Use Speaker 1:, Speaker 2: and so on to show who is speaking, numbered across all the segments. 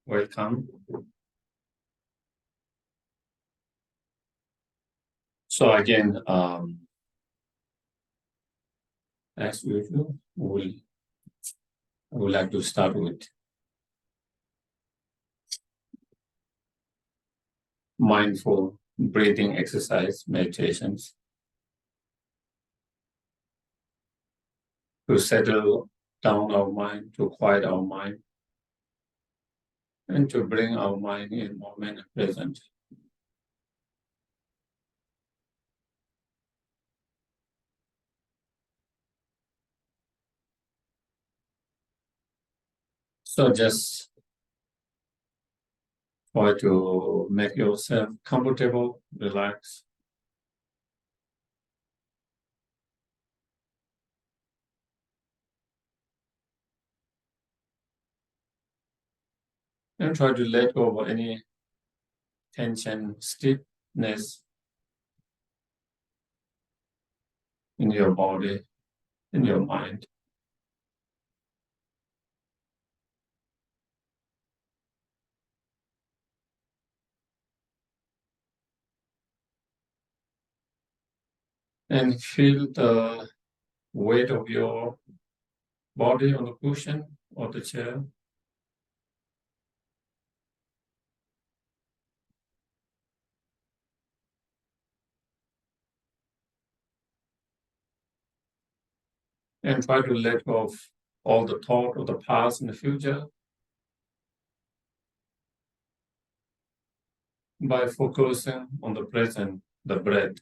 Speaker 1: Welcome. So again, as usual, I would like to start with mindful breathing exercise meditations to settle down our mind, to quiet our mind, and to bring our mind in moment present. So just try to make yourself comfortable, relax. And try to let go of any tension, stiffness in your body, in your mind. And feel the weight of your body on the cushion or the chair. And try to let go of all the thought of the past and the future by focusing on the present, the breath.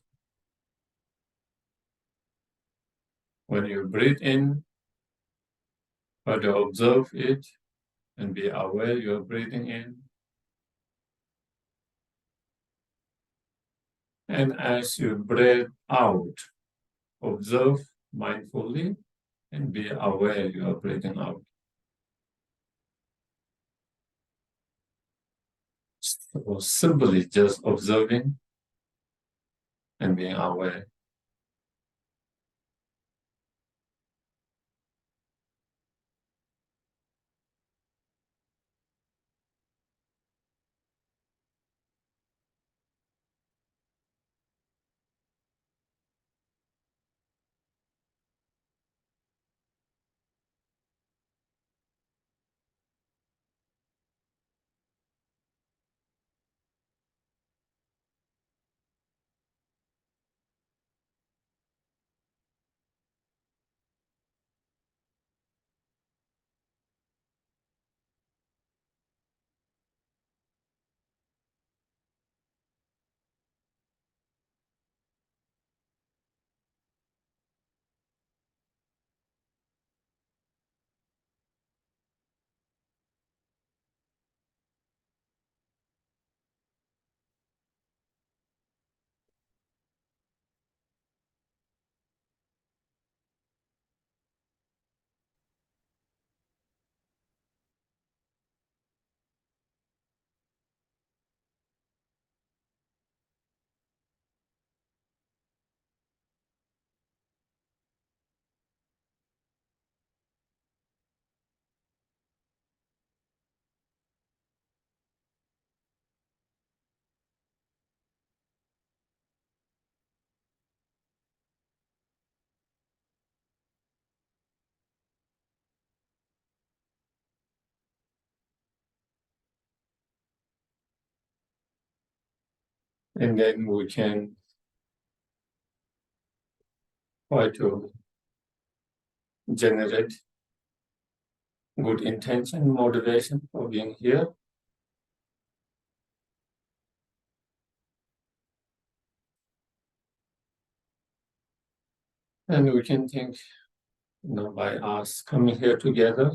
Speaker 1: When you breathe in, try to observe it and be aware you're breathing in. And as you breathe out, observe mindfully and be aware you are breathing out. So simply just observing and being aware. And then we can try to generate good intention, motivation for being here. And we can think, by us coming here together,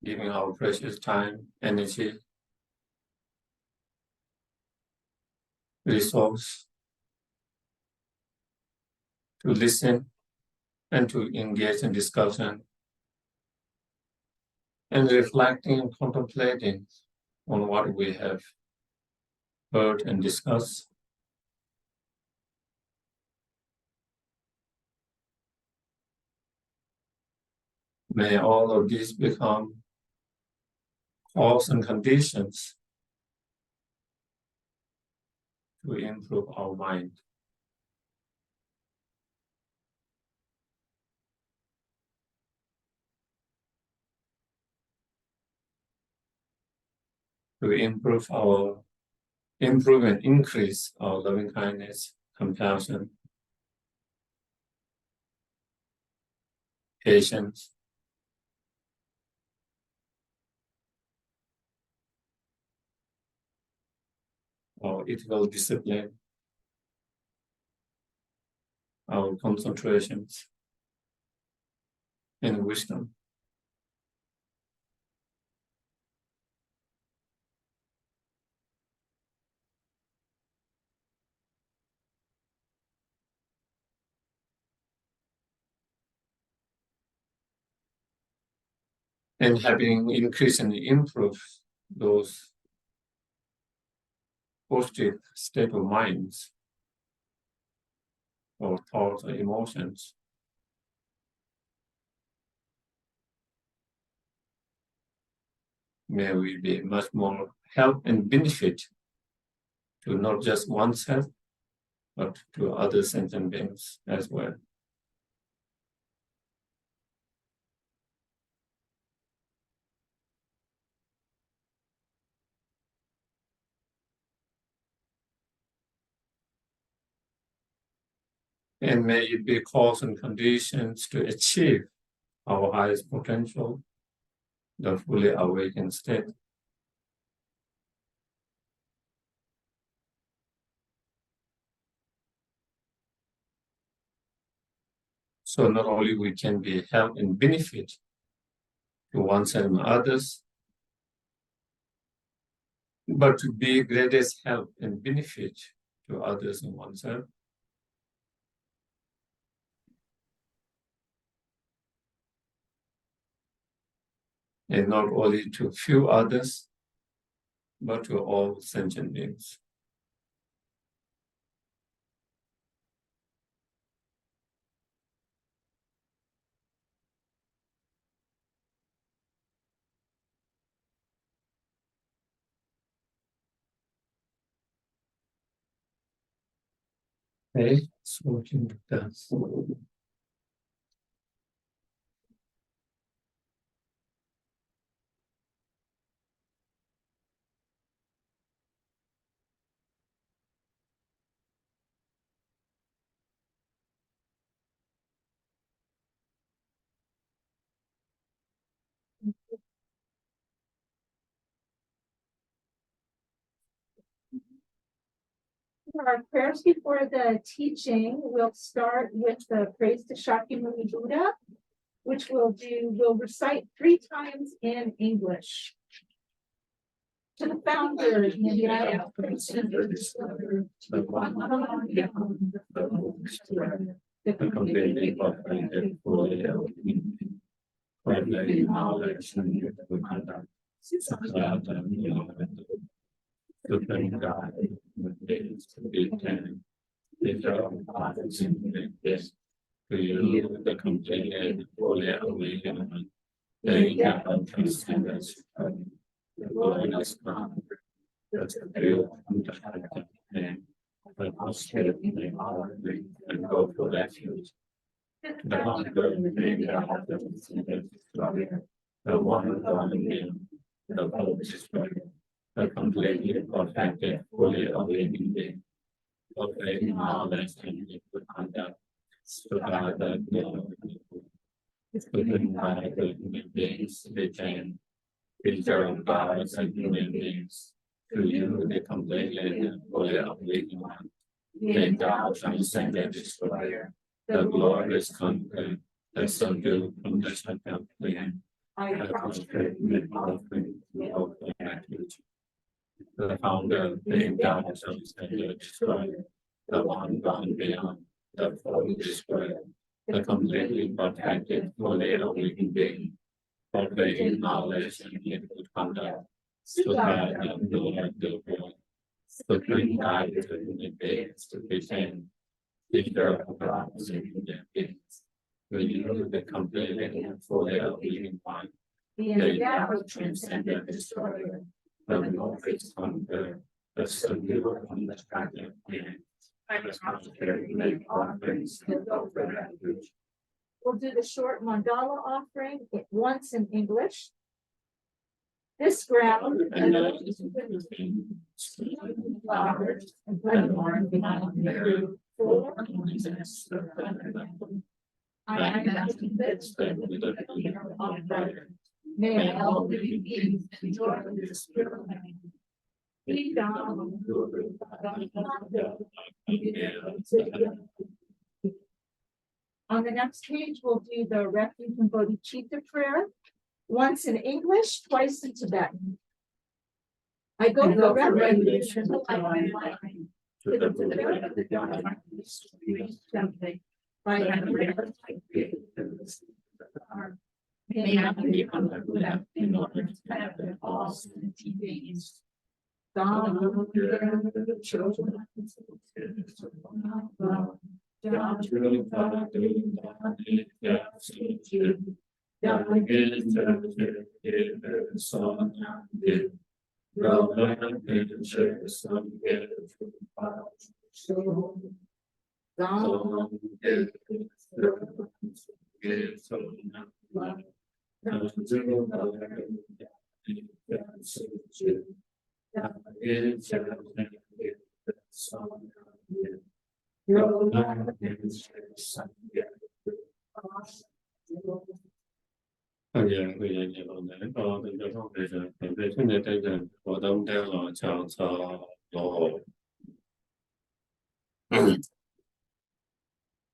Speaker 1: giving our precious time, energy, resource to listen and to engage in discussion and reflecting and contemplating on what we have heard and discussed. May all of these become cause and conditions to improve our mind. To improve and increase our loving kindness, compassion, patience, our ethical discipline, our concentrations, and wisdom. And having increased and improved those positive state of minds or thoughts or emotions, may we be much more help and benefit to not just oneself, but to other sentient beings as well. And may it be cause and conditions to achieve our highest potential, the fully awakened state. So not only we can be help and benefit to oneself and others, but to be greatest help and benefit to others and oneself. And not only to few others, but to all sentient beings. Okay, so we can do that.
Speaker 2: Our prayers before the teaching, we'll start with the praise to Shakyamuni Buddha, which we'll recite 3 times in English. To the founder, the completely
Speaker 1: Supreme God, days to be ten, to you, the complete and fully awakened, they have transcendence, the Lord has come, that's the real and the positive may honorably and go for refuge. The hunger may have the one God in the Holy Spirit. The completely perfected, fully awakened being, perfect knowledge and good conduct, so that the within by the human beings became preserved gods and human beings. To you, the completely and fully awakened one, the God transcended destroyer, the glorious conqueror, the subdued from the second plan. I prostrate with offering of refuge. The founder, the God transcended destroyer, the one gone beyond, the full destroyer, the completely protected, fully awakened being, perfect knowledge and good conduct, so that the Lord the world, supreme guide to human beings to pretend, teacher of gods and human beings. renew the completely fully of living mind.
Speaker 2: The
Speaker 1: The
Speaker 2: endowed
Speaker 1: transcendent destroyer, the glorious conqueror, the subduer on the dragon, and I was concentrated make offerings and go for refuge.
Speaker 2: We'll do the short mandala offering once in English. This ground
Speaker 1: And
Speaker 2: flowers and
Speaker 1: born behind the
Speaker 2: for
Speaker 1: I am convinced that with the fear of prayer,
Speaker 2: may
Speaker 1: all living beings enjoy the spirit.
Speaker 2: be done. On the next page, we'll do the refuge and bodhicitta prayer, once in English, twice in Tibetan. I go for refuge
Speaker 1: To the Buddha of the God, something.
Speaker 2: by
Speaker 1: May I be on the Buddha in order to have the all teachings.
Speaker 2: God.
Speaker 1: The children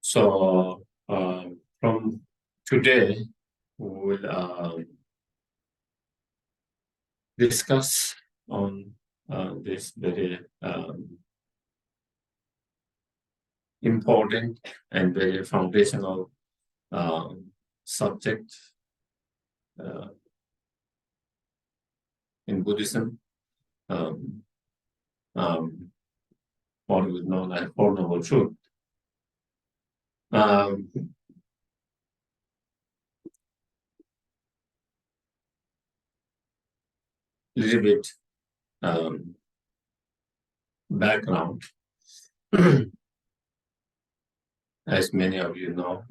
Speaker 1: So from today we will discuss on this very important and very foundational subject in Buddhism, what is known as Four Noble Truth. Little bit background. As many of you know,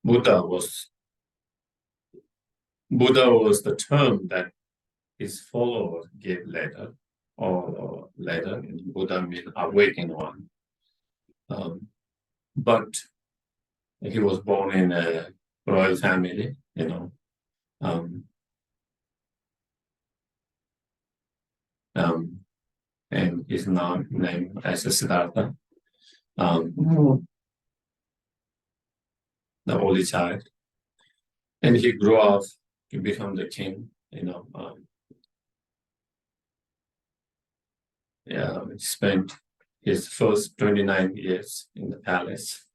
Speaker 1: Buddha was the term that his followers gave later, or later. Buddha means awakened one. But he was born in a royal family, and is now named as Siddhartha, the only child. And he grew up to become the king, he spent his first 29 years in the palace.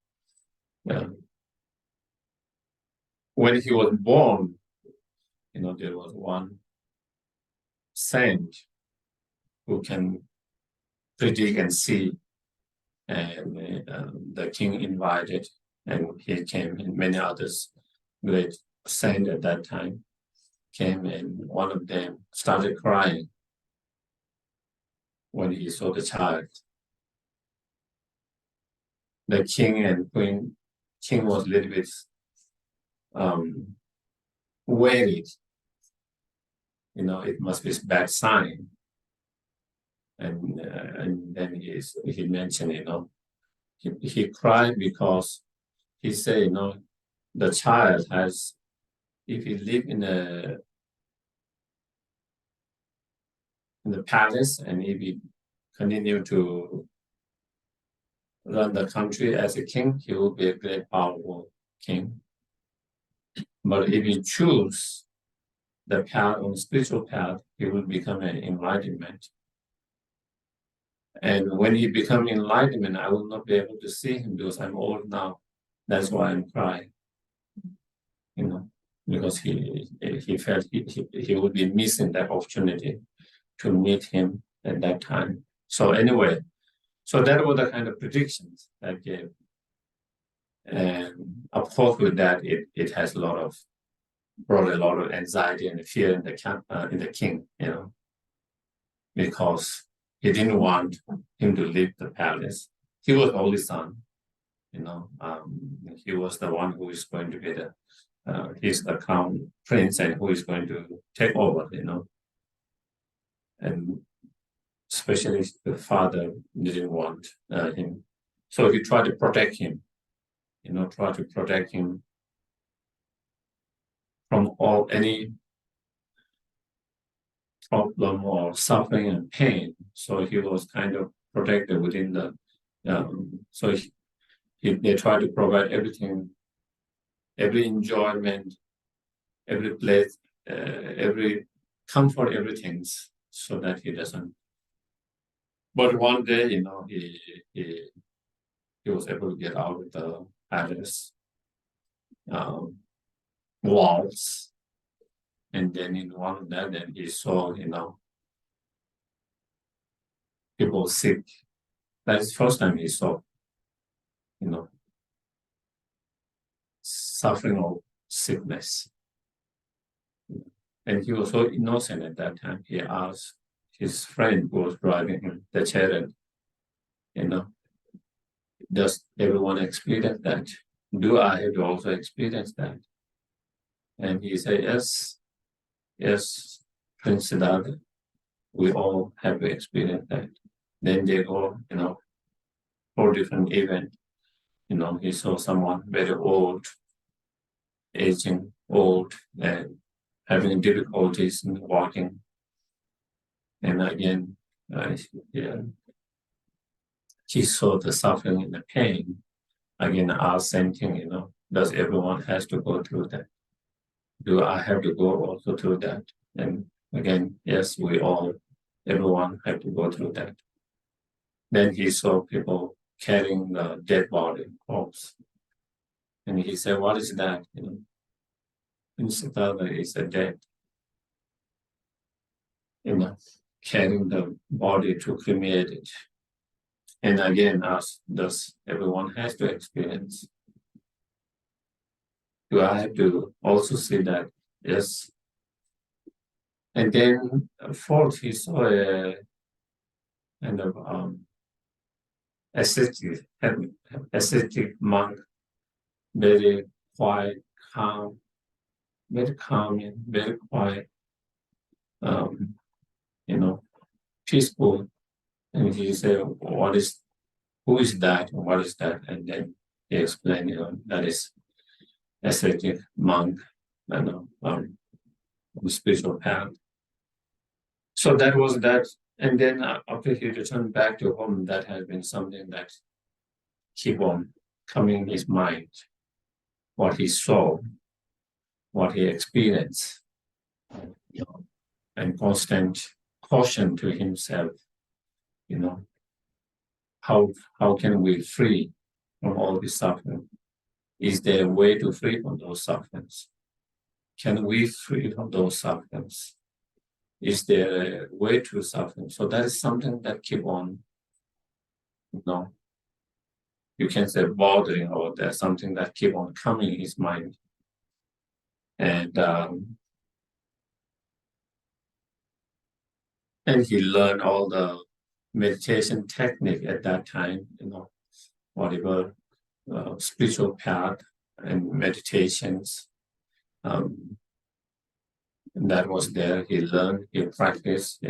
Speaker 1: When he was born, there was one saint who can predict and see, and the king invited, and he came, and many others great saints at that time came, and one of them started crying when he saw the child. The king and queen, king was a little bit worried. It must be a bad sign. And then he mentioned, he cried because he said, the child has, if he live in the palace, and if he continue to run the country as a king, he will be a great powerful king. But if he choose the path on spiritual path, he will become an enlightenment. And when he become enlightenment, I will not be able to see him because I'm old now. That's why I'm crying. Because he felt he would be missing that opportunity to meet him at that time. So anyway, so that was the kind of predictions that gave. And of course, with that, it has brought a lot of anxiety and fear in the king, because he didn't want him to leave the palace. He was only son, he was the one who is going to be he's the crown prince and who is going to take over, and especially the father didn't want him. So he tried to protect him, from any problem or suffering and pain. So he was kind of protected within so they try to provide everything, every enjoyment, every place, every comfort, everything, so that he doesn't. But one day, he was able to get out of the palace walls, and then in one of them, then he saw, people sick. That's the first time he saw, suffering of sickness. And he was so innocent at that time. He asked his friend who was driving the chariot, does everyone experience that? Do I have to also experience that? And he said, yes, Prince Siddhartha, we all have to experience that. Then they go, for different events. He saw someone very old, aging, old, and having difficulties in walking. And again, he saw the suffering and the pain. Again, asked same thing, does everyone has to go through that? Do I have to go also through that? And again, yes, everyone have to go through that. Then he saw people carrying the dead body, corpse. And he said, what is that? And Siddhartha is a dead, carrying the body to cremate it. And again, does everyone has to experience? Do I have to also see that? Yes. And then fourth, he saw a kind of ascetic monk, very quiet, calm, very calming, very quiet, peaceful. And he said, who is that? What is that? And then he explained, that is ascetic monk, spiritual path. So that was that. And then after he returned back to home, that has been something that keep on coming in his mind, what he saw, what he experienced, and constant caution to himself, how can we free from all this suffering? Is there a way to free from those sufferings? Can we free from those sufferings? Is there a way to suffering? So that is something that keep on, you can say bothering, or there's something that keep on coming in his mind. And he learned all the meditation technique at that time, whatever spiritual path and meditations that was there. He learned, he practiced,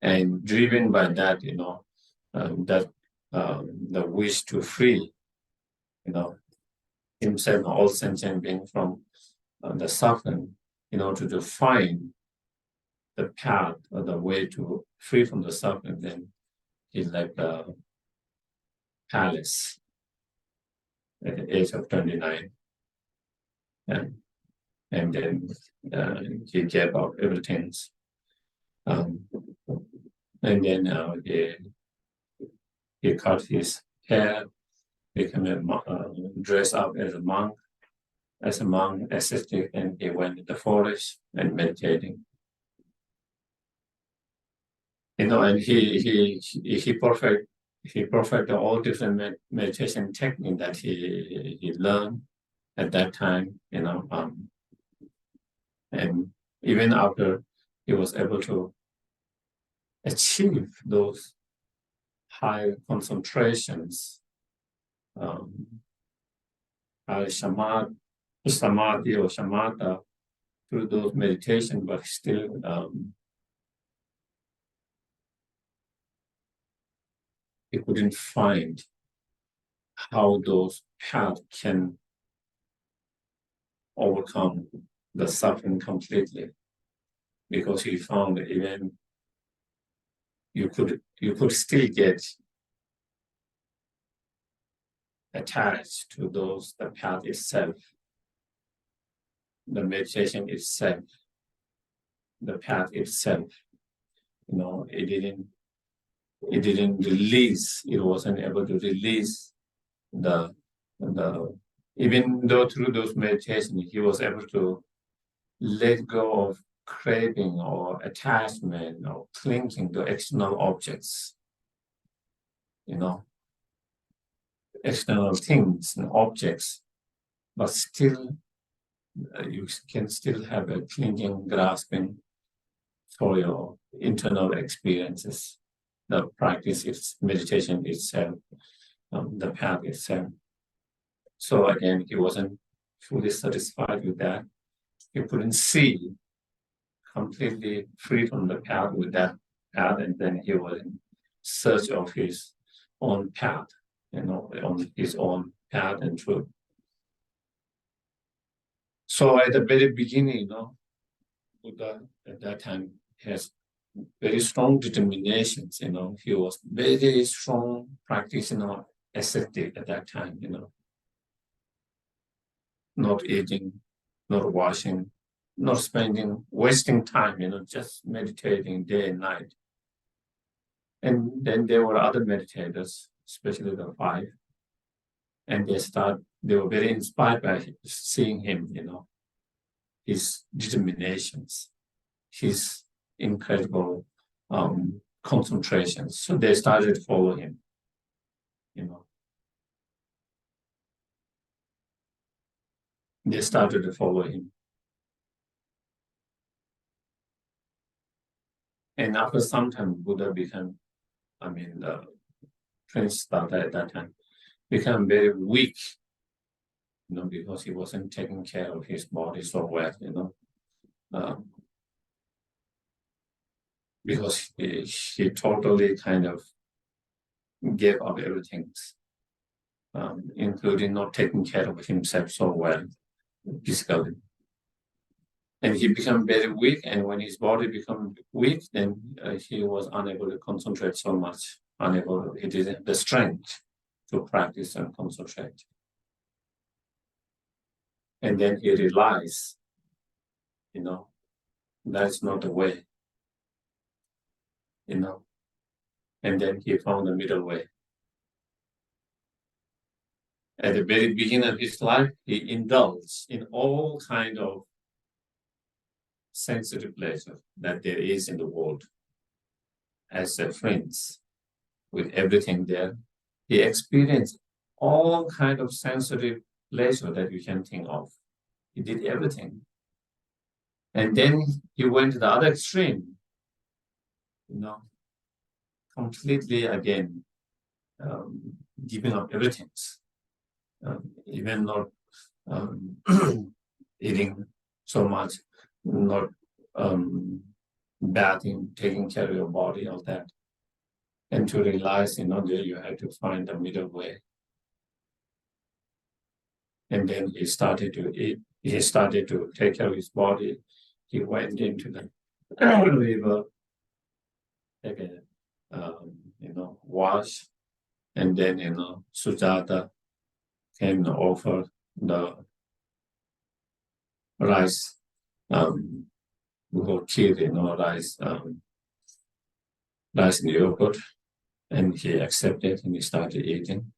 Speaker 1: and driven by that, the wish to free, himself, all sentient being from the suffering, in order to find the path or the way to free from the suffering. Then he left the palace at the age of 29, and then he gave up everything. And then he cut his hair, became dressed up as a monk, as a monk, ascetic, and he went in the forest and meditating. And he perfected all different meditation technique that he learned at that time. And even after he was able to achieve those high concentrations, high samadhi or shamatha through those meditation, but still he couldn't find how those paths can overcome the suffering completely, because he found that even you could still get attached to the path itself, the meditation itself, the path itself. It didn't release. It wasn't able to release the even though through those meditations he was able to let go of craving or attachment or clinging to external objects, external things and objects, but still you can still have a clinging, grasping for your internal experiences, the practice, its meditation itself, the path itself. So again, he wasn't fully satisfied with that. He couldn't see completely free from the path with that path, and then he was in search of his own path, on his own path and truth. So at the very beginning, Buddha at that time has very strong determinations. He was very strong practitioner, ascetic at that time. Not eating, not washing, not wasting time. Just meditating day and night. And then there were other meditators, especially the 5, and they were very inspired by seeing him, his determinations, his incredible concentrations. So they started to follow him, They started to follow him. And after some time, Buddha became, the Prince Tata at that time, became very weak, because he wasn't taking care of his body so well, because he totally kind of gave up everything, including not taking care of himself so well physically. And he became very weak, and when his body became weak, then he was unable to concentrate so much, he didn't have the strength to practice and concentrate. And then he realized, that's not the way, and then he found the middle way. At the very beginning of his life, he indulged in all kind of sensitive pleasure that there is in the world. As a prince, with everything there, he experienced all kind of sensitive pleasure that you can think of. He did everything. And then he went to the other extreme, completely again, giving up everything. Even not eating so much, not bathing, taking care of your body, all that. And to realize, that you have to find the middle way. And then he started to eat. He started to take care of his body. He went into the river, take a wash, and then Sujata came and offered the rice, kheer, rice and yogurt, and he accepted and he started eating.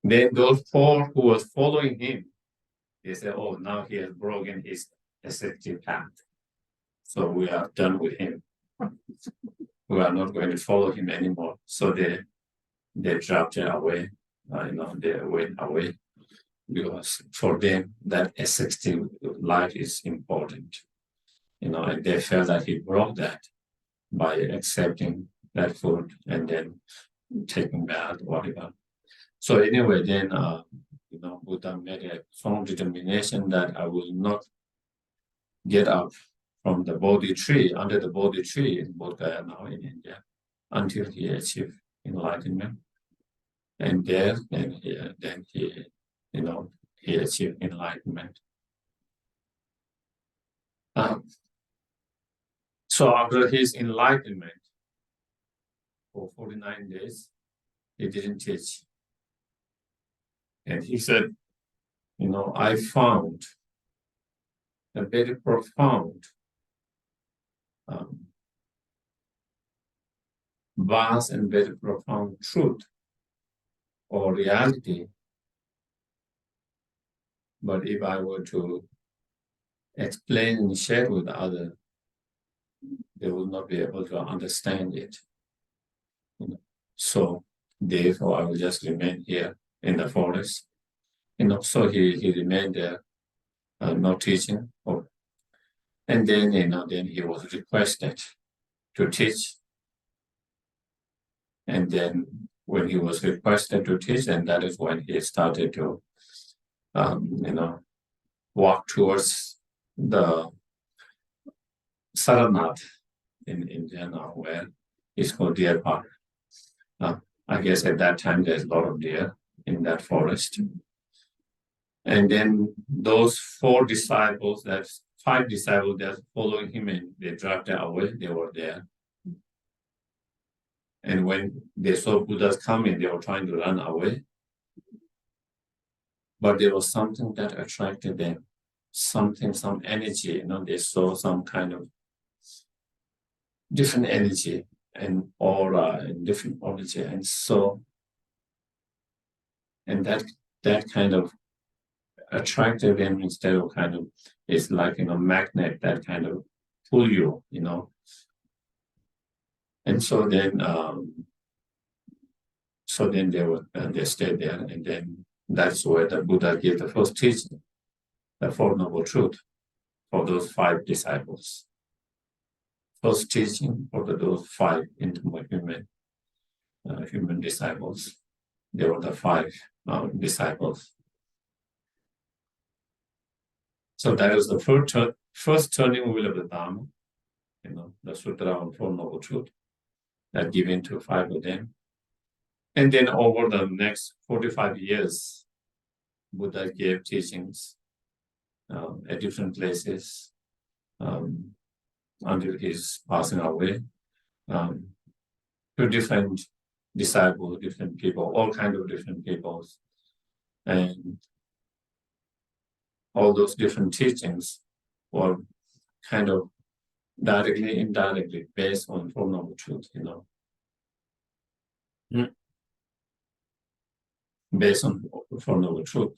Speaker 1: Then those four who was following him, they said, oh, now he has broken his ascetic path. So we are done with him. We are not going to follow him anymore. So they dropped it away. They went away because for them that ascetic life is important. And they felt that he broke that by accepting that food and then taking bath, whatever. So anyway, then Buddha made a strong determination that I will not get up from the Bodhi tree, under the Bodhi tree in Bodh Gaya now in India, until he achieved enlightenment. And then he achieved enlightenment. So after his enlightenment, for 49 days, he didn't teach. And he said, I found a very profound, vast and very profound truth or reality. But if I were to explain and share with others, they will not be able to understand it. So therefore, I will just remain here in the forest. So he remained there, not teaching. And then, then he was requested to teach. And then when he was requested to teach, and that is when he started to, walk towards the Saranath in India now, where it's called Deer Park. I guess at that time there's a lot of deer in that forest. And then those 5 disciples that following him, and they dragged away, they were there. And when they saw Buddhas coming, they were trying to run away. But there was something that attracted them, some energy, they saw some kind of different energy and aura and different energy. And so, and that kind of attracted them instead of kind of, it's like, magnet that kind of pull you, And so then, they stayed there, and then that's where the Buddha gave the first teaching, the Four Noble Truths, for those 5 disciples. First teaching for those 5 intimate human disciples. They were the 5 disciples. So that was the first turning wheel of the Dharma, the Sutra on Four Noble Truths, that given to 5 of them. And then over the next 45 years, Buddha gave teachings at different places until his passing away, to different disciples, different people, all kinds of different peoples. And all those different teachings were kind of directly, indirectly based on Four Noble Truths, based on Four Noble Truths.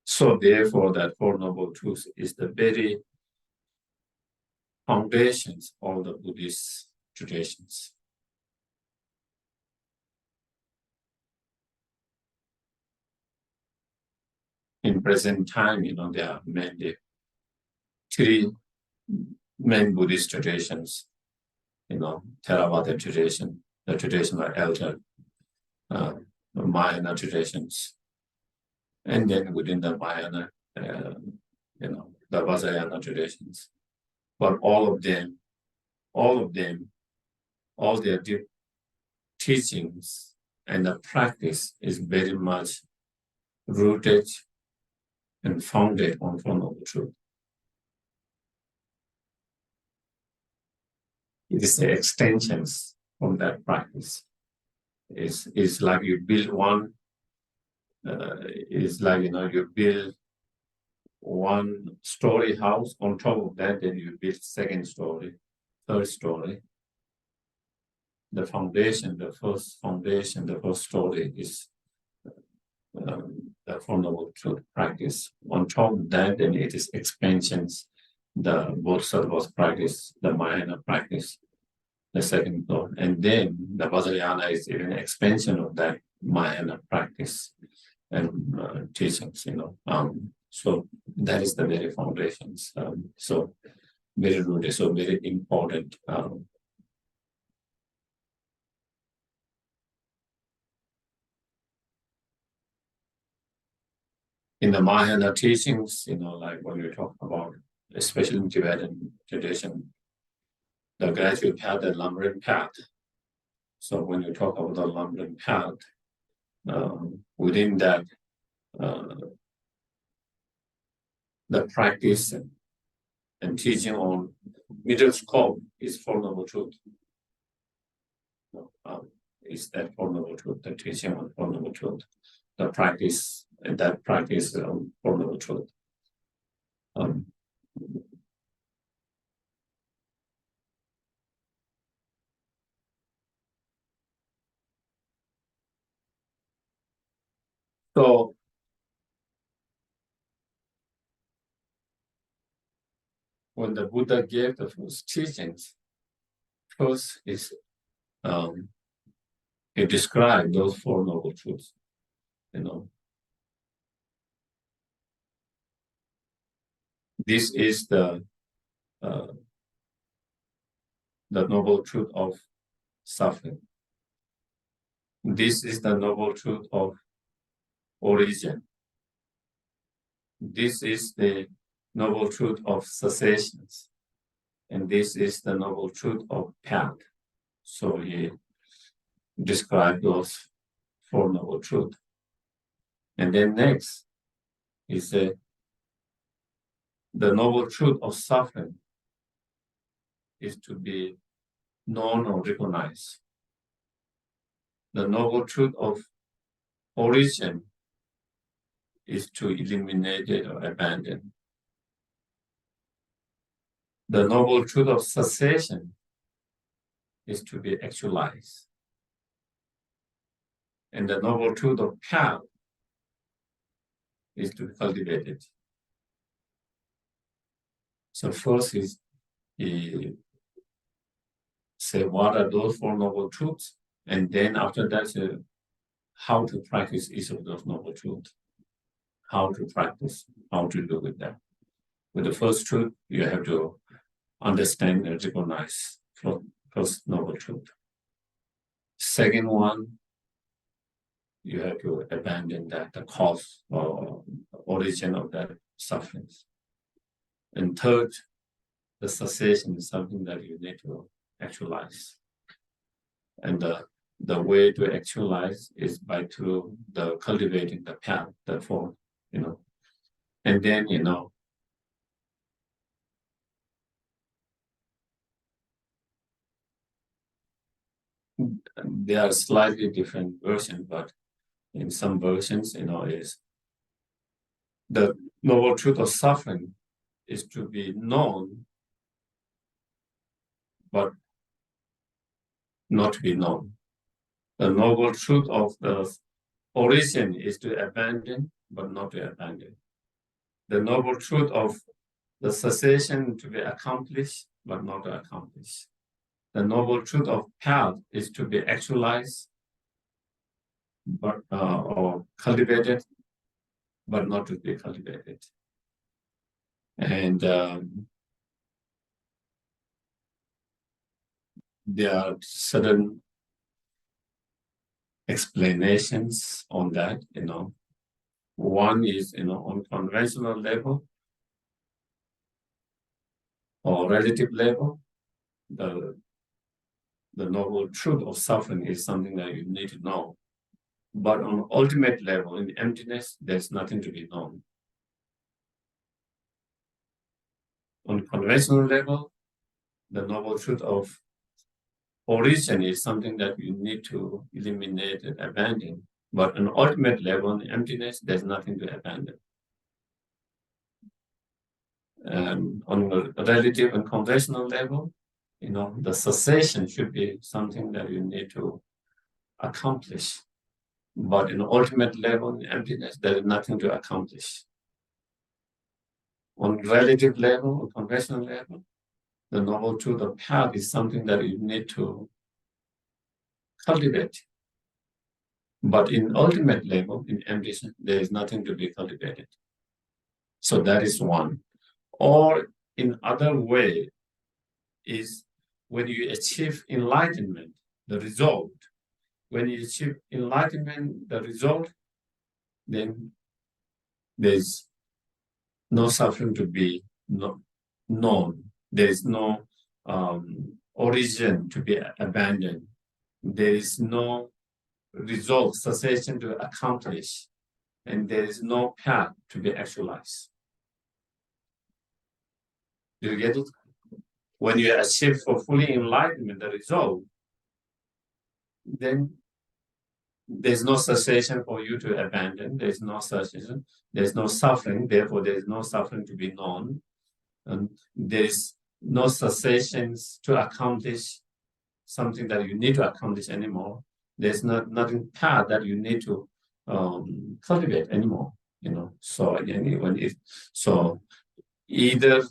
Speaker 1: So therefore, that Four Noble Truths is the very foundations of the Buddhist traditions. In present time, there are mainly 3 main Buddhist traditions. Theravada tradition, the tradition of elder, Mahayana traditions, and then within the Mahayana, the Vajrayana traditions. But all of them, all their deep teachings and the practice is very much rooted and founded on Four Noble Truths. It is the extensions from that practice. It's like you build one. It's like you build 1-story house. On top of that, then you build 2nd story, 3rd story. the foundation, the first foundation, the first story is the Four Noble Truth practice. On top of that, then it is expansions, the Bodhisattva's practice, the Mahayana practice, the second floor. And then the Vajrayana is even an expansion of that Mahayana practice and teachings, So that is the very foundations. So very rooted, so very important. In the Mahayana teachings, like when we talk about, especially in Tibetan tradition, the graduate path, the lumbering path. So when you talk about the lumbering path, within that, the practice and teaching on middle scope is Four Noble Truth. Is that Four Noble Truth, the teaching on Four Noble Truth, the practice, and that practice Four Noble Truth. So when the Buddha gave the first teachings, first is he described those Four Noble Truths. This is the noble truth of suffering. This is the noble truth of origin. This is the noble truth of cessations. And this is the noble truth of path. So he described those Four Noble Truths. And then next, he said, the noble truth of suffering is to be known or recognized. The noble truth of origin is to eliminate it or abandon. The noble truth of cessation is to be actualized. And the noble truth of path is to be cultivated. So first is he say what are those Four Noble Truths, and then after that, how to practice each of those noble truths. How to practice, how to do with that. With the first truth, you have to understand and recognize first noble truth. Second one, you have to abandon that, the cause or origin of that sufferings. And third, the cessation is something that you need to actualize. And the way to actualize is by through the cultivating the path, the form, And then, there are slightly different versions, but in some versions, is the noble truth of suffering is to be known, but not to be known. The noble truth of the origin is to abandon, but not to abandon. The noble truth of the cessation to be accomplished, but not to accomplish. The noble truth of path is to be actualized, but or cultivated, but not to be cultivated. And there are certain explanations on that, One is, on conventional level or relative level, the noble truth of suffering is something that you need to know. But on ultimate level, in emptiness, there's nothing to be known. On conventional level, the noble truth of origin is something that you need to eliminate and abandon. But on ultimate level, in emptiness, there's nothing to abandon. And on a relative and conventional level, the cessation should be something that you need to accomplish. But in the ultimate level, in emptiness, there is nothing to accomplish. On relative level, on conventional level, the noble truth of path is something that you need to cultivate. But in ultimate level, in emptiness, there is nothing to be cultivated. So that is one. Or in other way is when you achieve enlightenment, the result. When you achieve enlightenment, the result, then there's no suffering to be known. There is no origin to be abandoned. There is no result, cessation to accomplish, and there is no path to be actualized. Do you get it? When you achieve for fully enlightenment, the result, then there's no cessation for you to abandon. There's no cessation. There's no suffering. Therefore, there's no suffering to be known. And there's no cessations to accomplish something that you need to accomplish anymore. There's nothing path that you need to cultivate anymore. So again, so either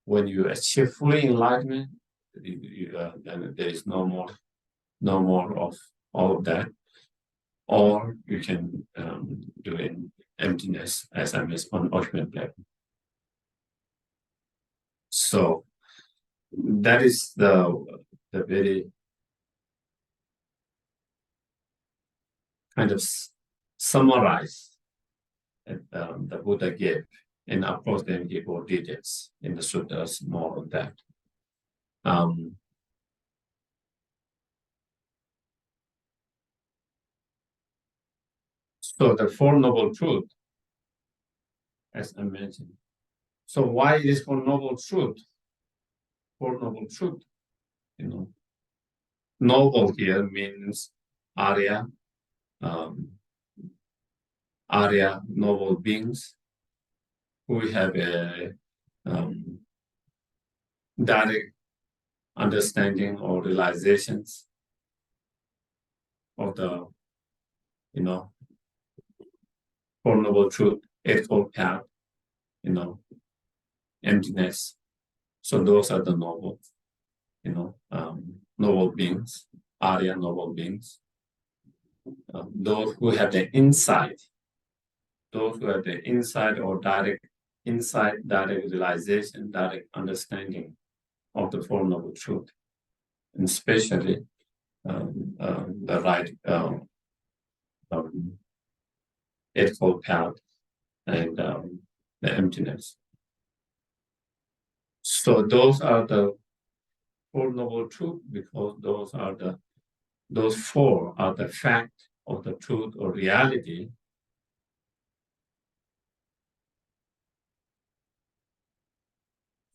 Speaker 1: when you achieve fully enlightenment, then there is no more of all of that, or you can do in emptiness, as I mentioned, on ultimate level. So that is the very kind of summarize that the Buddha gave. And of course, then give more details in the sutras, more on that. So the Four Noble Truth, as I mentioned. So why is Four Noble Truth? Four Noble Truth, Noble here means Arya, Arya, noble beings, who have a direct understanding or realizations of the, Four Noble Truth, Eightfold Path, emptiness. So those are the noble, noble beings, Arya noble beings. Those who have the insight, or direct insight, direct realization, direct understanding of the Four Noble Truth, and especially the right Eightfold Path and the emptiness. So those are the Four Noble Truth, because those four are the fact of the truth or reality.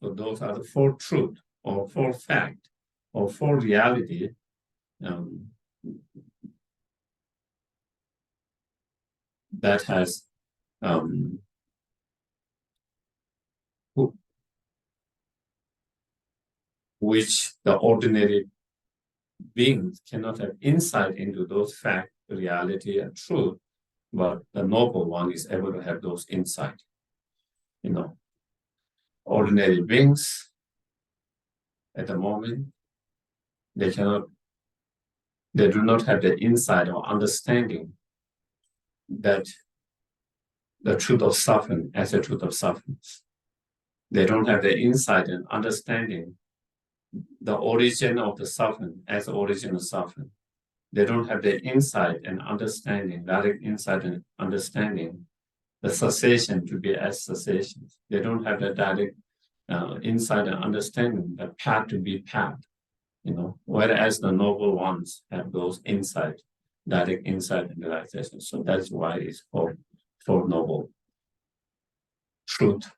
Speaker 1: So those are the four truth or four fact or four reality that has which the ordinary beings cannot have insight into those fact, reality, and truth, but the noble one is able to have those insight. Ordinary beings at the moment, they do not have the insight or understanding that the truth of suffering as the truth of sufferings. They don't have the insight and understanding the origin of the suffering as the origin of suffering. They don't have the insight and understanding, direct insight and understanding the cessation to be as cessation. They don't have the direct insight and understanding the path to be path. Whereas the noble ones have those insight, direct insight and realization. So that's why it's called Four Noble Truth.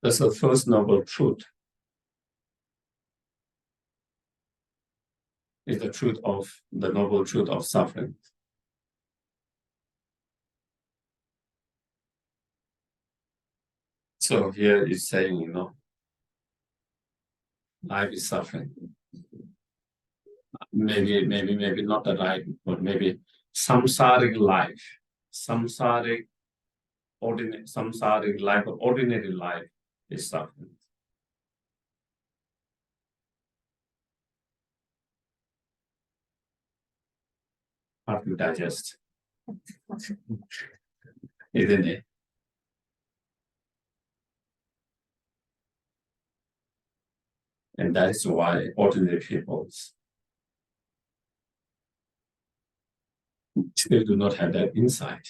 Speaker 1: That's the first noble truth. is the noble truth of suffering. So here it's saying, life is suffering. Maybe not the right, but maybe samsaric life, samsaric life, or ordinary life is suffering. Hard to digest, isn't it? And that is why ordinary people still do not have that insight,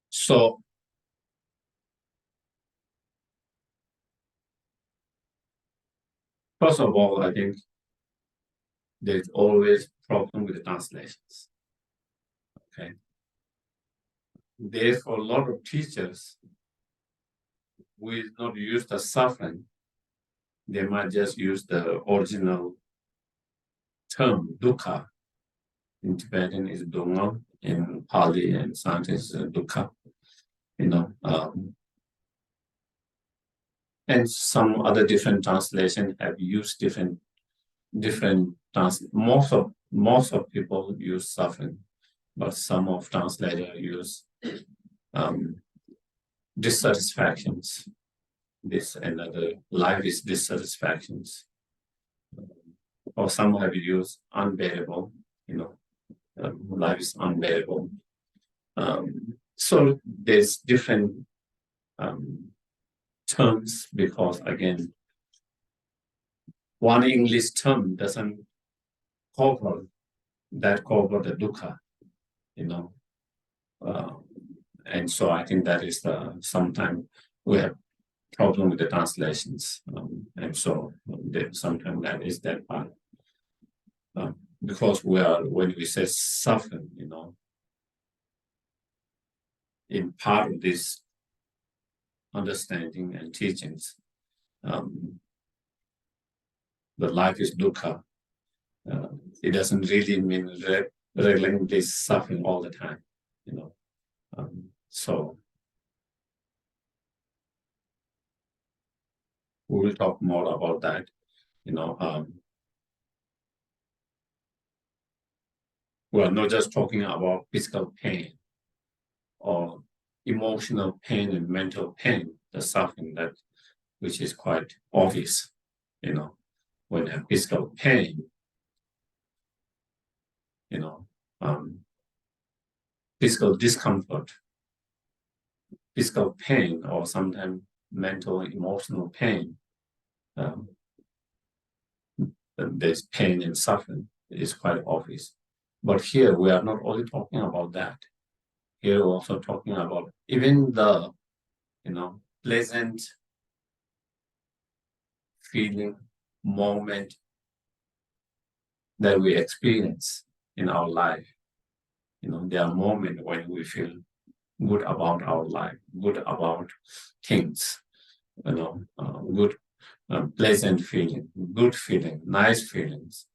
Speaker 1: So first of all, I think there's always problem with the translations. Okay. There's a lot of teachers who will not use the suffering. They might just use the original term, dukkha. In Tibetan is dunga, in Pali and Sanskrit is dukkha. And some other different translations have used different most of people use suffering, but some of translators use dissatisfactions. This another life is dissatisfactions, or some have used unbearable. Life is unbearable. So there's different terms, because again, one English term doesn't cover the dukkha, and so I think that is sometimes we have problem with the translations, and so sometimes that is that part, because when we say suffering, in part of this understanding and teachings, the life is dukkha. It doesn't really mean relentlessly suffering all the time, so we will talk more about that, we're not just talking about physical pain or emotional pain and mental pain, the suffering which is quite obvious, when a physical pain, physical discomfort, physical pain, or sometimes mental, emotional pain, there's pain and suffering is quite obvious. But here we are not only talking about that. Here we're also talking about even the, pleasant feeling moment that we experience in our life. There are moments when we feel good about our life, good about things, good, pleasant feeling, good feeling, nice feelings,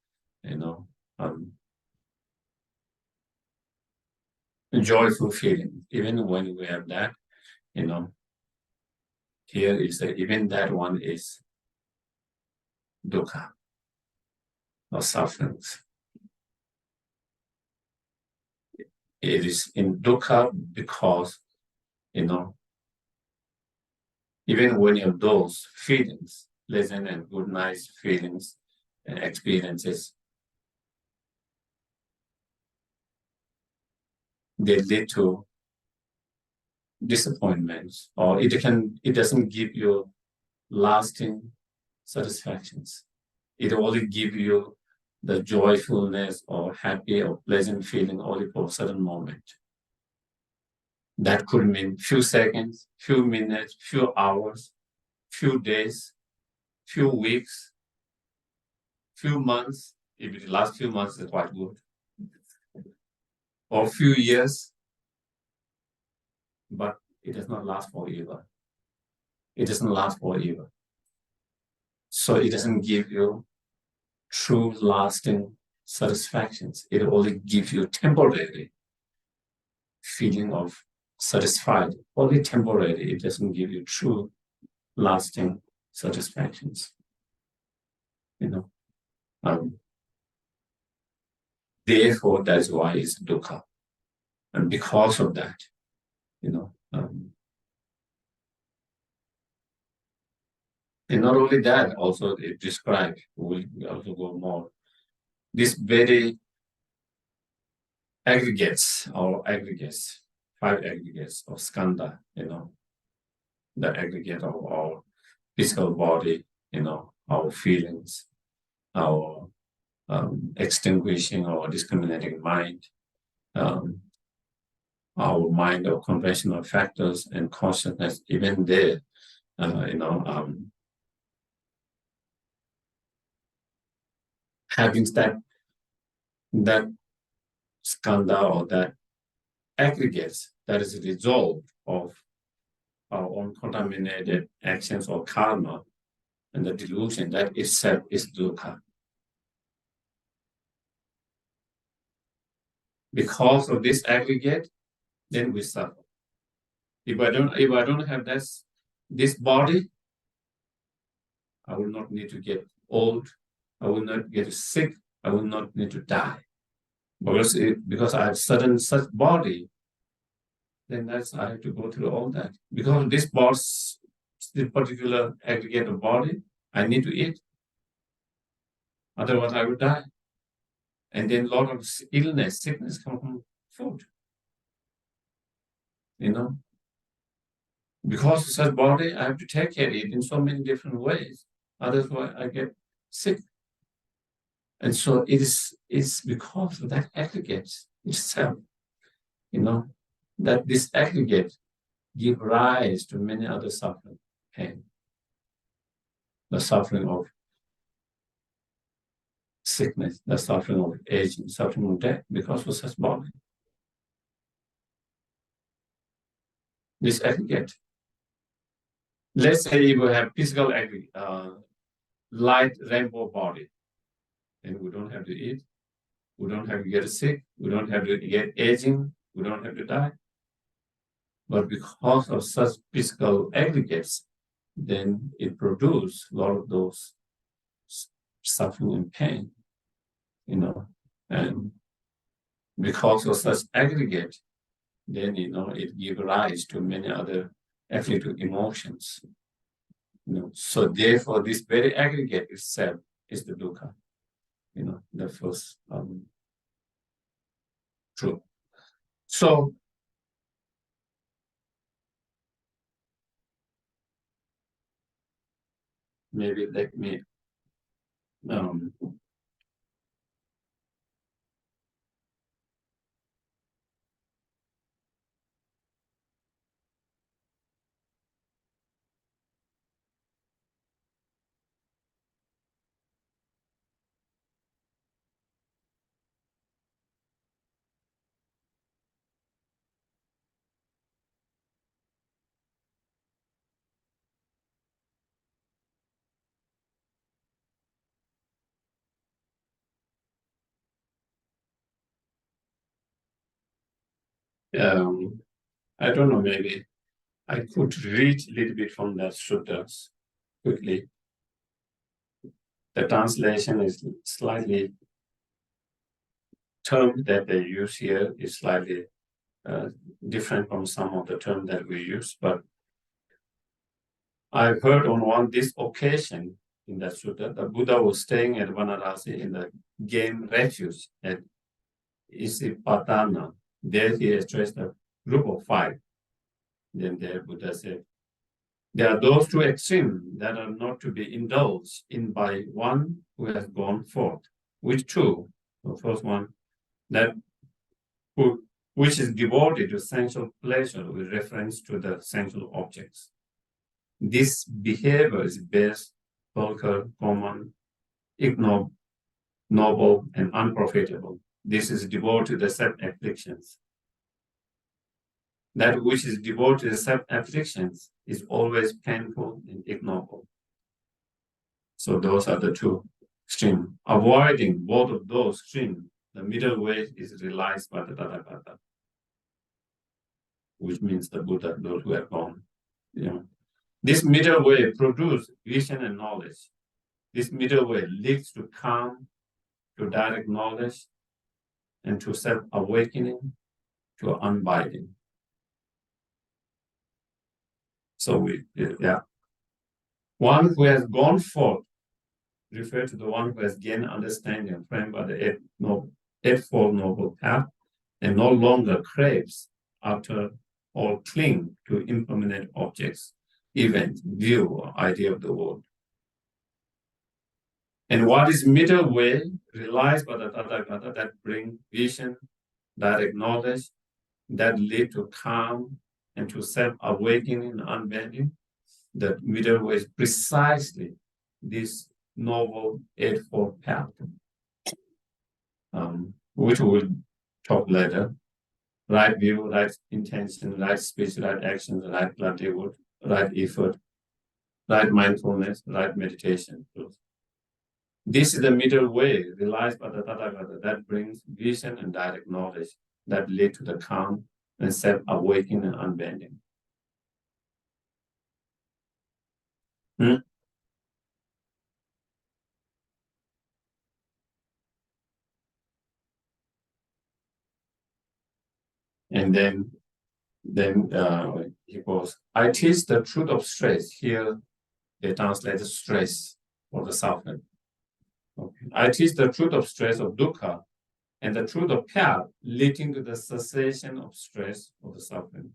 Speaker 1: joyful feeling. Even when we have that, here is that even that one is dukkha, or sufferings. It is in dukkha because, even when you have those feelings, pleasant and good, nice feelings and experiences, they lead to disappointments, or it doesn't give you lasting satisfactions. It only gives you the joyfulness or happy or pleasant feeling only for a certain moment. That could mean few seconds, few minutes, few hours, few days, few weeks, few months. If it lasts few months, it's quite good. Or few years, but it does not last forever. It doesn't last forever. So it doesn't give you true lasting satisfactions. It only gives you temporary feeling of satisfied, only temporary. It doesn't give you true lasting satisfactions. Therefore, that's why it's dukkha. And because of that, and not only that, also it describes, we'll also go more, this very aggregates, 5 aggregates of skandha, the aggregate of our physical body, our feelings, our extinguishing or discriminating mind, our mind of conventional factors and consciousness, even there, having that skandha or that aggregates that is a result of our own contaminated actions or karma and the delusion, that itself is dukkha. Because of this aggregate, then we suffer. If I don't have this body, I will not need to get old. I will not get sick. I will not need to die. Because I have such body, then I have to go through all that. Because this particular aggregate of body, I need to eat. Otherwise, I will die. And then a lot of sickness come from food. Because of such body, I have to take care of it in so many different ways. Otherwise, I get sick. And so it's because of that aggregate itself, that this aggregate give rise to many other suffering, pain. The suffering of sickness, the suffering of aging, suffering of death, because of such body. This aggregate. Let's say you have physical aggregate, light rainbow body, and we don't have to eat, we don't have to get sick, we don't have to get aging, we don't have to die. But because of such physical aggregates, then it produces a lot of those suffering and pain, and because of such aggregate, then it gives rise to many other afflictive emotions. So therefore, this very aggregate itself is the dukkha. The first truth. So maybe let me I don't know, maybe I could read a little bit from that sutras quickly. The translation is slightly, term that they use here is slightly different from some of the terms that we use, but I've heard on this occasion in that sutta, the Buddha was staying at Vanarasi in the game refuge at Isipatana. There he addressed a group of 5. Then there Buddha said, there are those 2 extremes that are not to be indulged in by one who has gone forth. Which 2? The first one, which is devoted to sensual pleasure with reference to the sensual objects. This behavior is base, vulgar, common, ignoble, noble, and unprofitable. This is devoted to the self-afflictions. That which is devoted to self-afflictions is always painful and ignoble. So those are the two extremes. Avoiding both of those extremes, the middle way is realized by the Tathagata, which means the Buddha, those who have gone. This middle way produces vision and knowledge. This middle way leads to calm, to direct knowledge, and to self-awakening, to unbinding. So one who has gone forth refer to the one who has gained understanding framed by the Eightfold Noble Path and no longer craves after or cling to impermanent objects, event, view, or idea of the world. And what is middle way relies by the Tathagata that bring vision, direct knowledge, that lead to calm and to self-awakening and unbending. The middle way is precisely this noble Eightfold Path, which we'll talk later. Right view, right intention, right speech, right actions, right livelihood, right effort, right mindfulness, right meditation. This is the middle way, relies by the Tathagata, that brings vision and direct knowledge that lead to the calm and self-awakening and unbending. And then he goes, I teach the truth of stress. Here they translate stress or the suffering. Okay. I teach the truth of stress of dukkha and the truth of path leading to the cessation of stress or the suffering.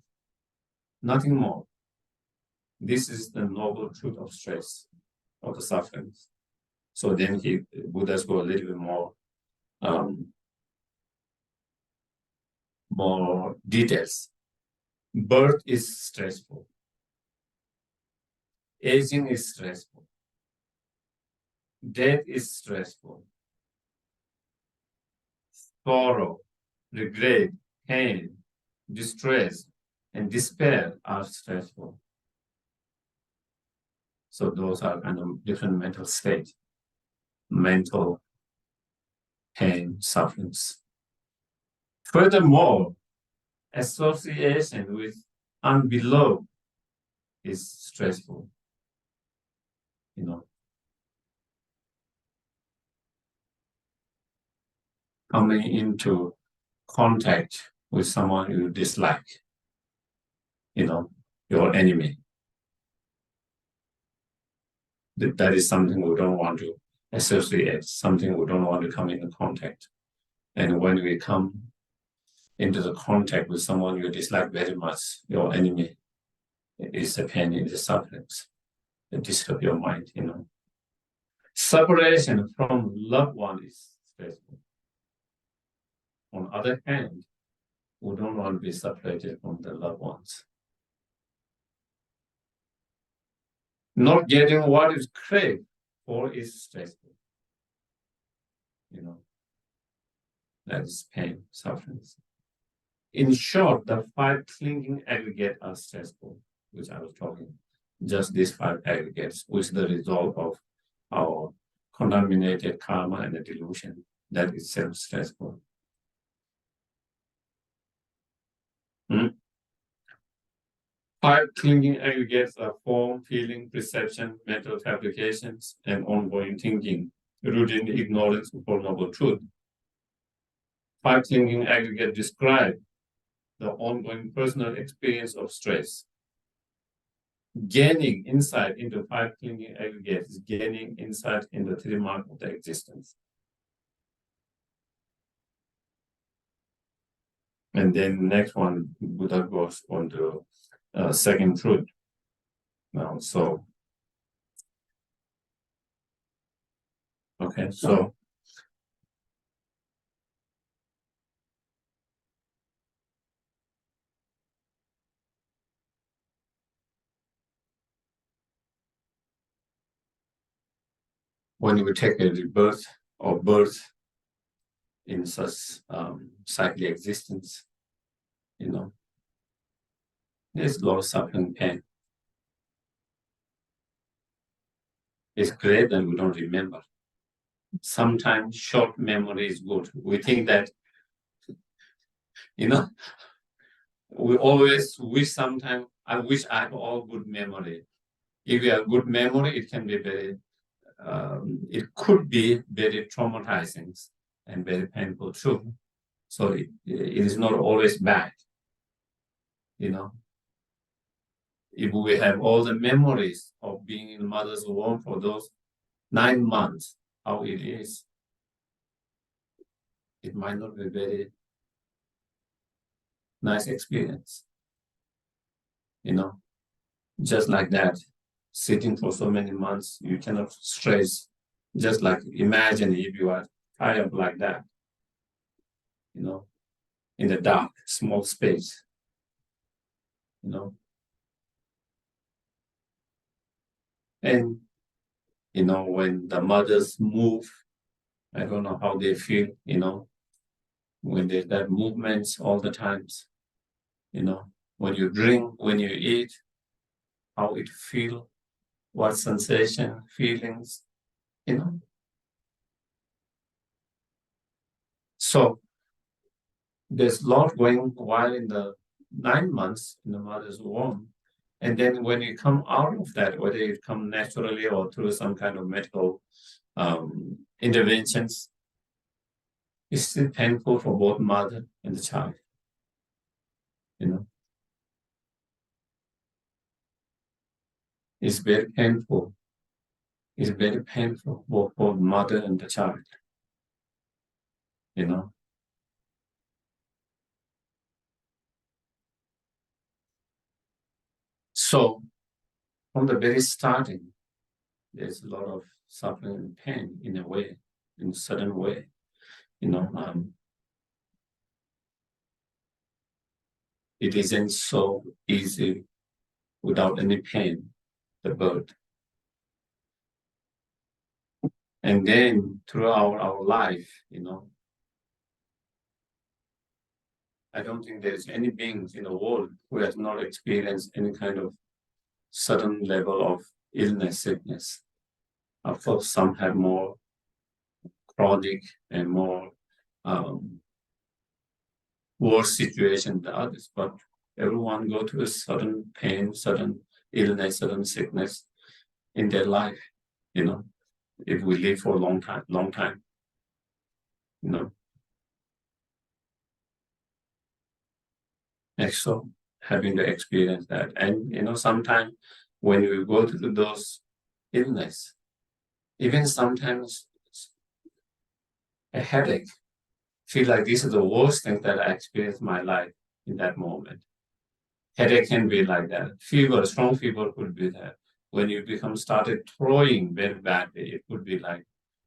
Speaker 1: Nothing more. This is the noble truth of stress or the suffering. So then Buddhas go a little bit more details. Birth is stressful. Aging is stressful. Death is stressful. Sorrow, regret, pain, distress, and despair are stressful. So those are kind of different mental states, mental pain, sufferings. Furthermore, association with unbeloved is stressful. Coming into contact with someone you dislike, your enemy. That is something we don't want to associate, something we don't want to come into contact. And when we come into the contact with someone you dislike very much, your enemy, is the pain, is the sufferings that disturb your mind, Separation from loved one is stressful. On the other hand, we don't want to be separated from the loved ones. Not getting what is craved for is stressful. That is pain, sufferings. In short, the 5 clinging aggregates are stressful, which I was talking. Just these 5 aggregates, which is the result of our contaminated karma and the delusion. That is self-stressful. 5 clinging aggregates are form, feeling, perception, mental fabrications, and ongoing thinking, rooted in ignorance of Four Noble Truth. 5 clinging aggregates describe the ongoing personal experience of stress. Gaining insight into 5 clinging aggregates is gaining insight in the 3 marks of the existence. And then next one, Buddha goes on to second truth. Now, so when we take a rebirth or birth in such cyclic existence, there's a lot of suffering and pain. is great and we don't remember. Sometimes short memory is good. We think that, we always wish sometimes, I wish I have all good memory. If you have good memory, it can be it could be very traumatizing and very painful too. So it is not always bad, If we have all the memories of being in mother's womb for those 9 months, how it is, it might not be very nice experience, just like that, sitting for so many months, you cannot stress. Just like imagine if you are tired like that, in the dark, small space, And, when the mothers move, I don't know how they feel, when there's that movements all the times, when you drink, when you eat, how it feel, what sensation, feelings, So there's a lot going while in the 9 months in the mother's womb. And then when you come out of that, whether it come naturally or through some kind of medical interventions, it's still painful for both mother and the child. It's very painful. It's very painful both for mother and the child. So from the very starting, there's a lot of suffering and pain in a way, in a certain way. It isn't so easy without any pain, the birth. And then throughout our life, I don't think there's any beings in the world who has not experienced any kind of certain level of illness, sickness. Of course, some have more chronic and more worse situation than others, but everyone go through a certain pain, certain illness, certain sickness in their life, if we live for a long time, And so having to experience that. And, sometimes when we go through those illness, even sometimes a headache, feel like this is the worst thing that I experienced in my life in that moment. Headache can be like that. Fever, strong fever could be that. When you started throwing very badly, it could be like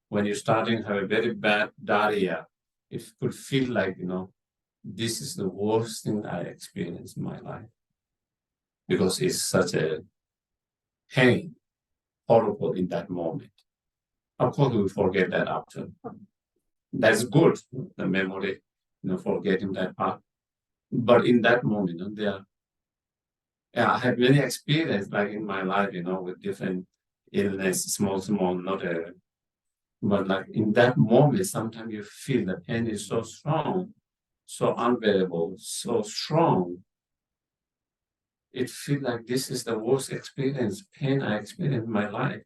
Speaker 1: when you're starting to have a very bad diarrhea, it could feel like, this is the worst thing I experienced in my life. Because it's such a pain, horrible in that moment. Of course, we forget that after. That's good, the memory, forgetting that part. But in that moment, I had many experiences like in my life, with different illness, small, but like in that moment, sometimes you feel the pain is so strong, so unbearable, so strong. It feels like this is the worst pain I experienced in my life.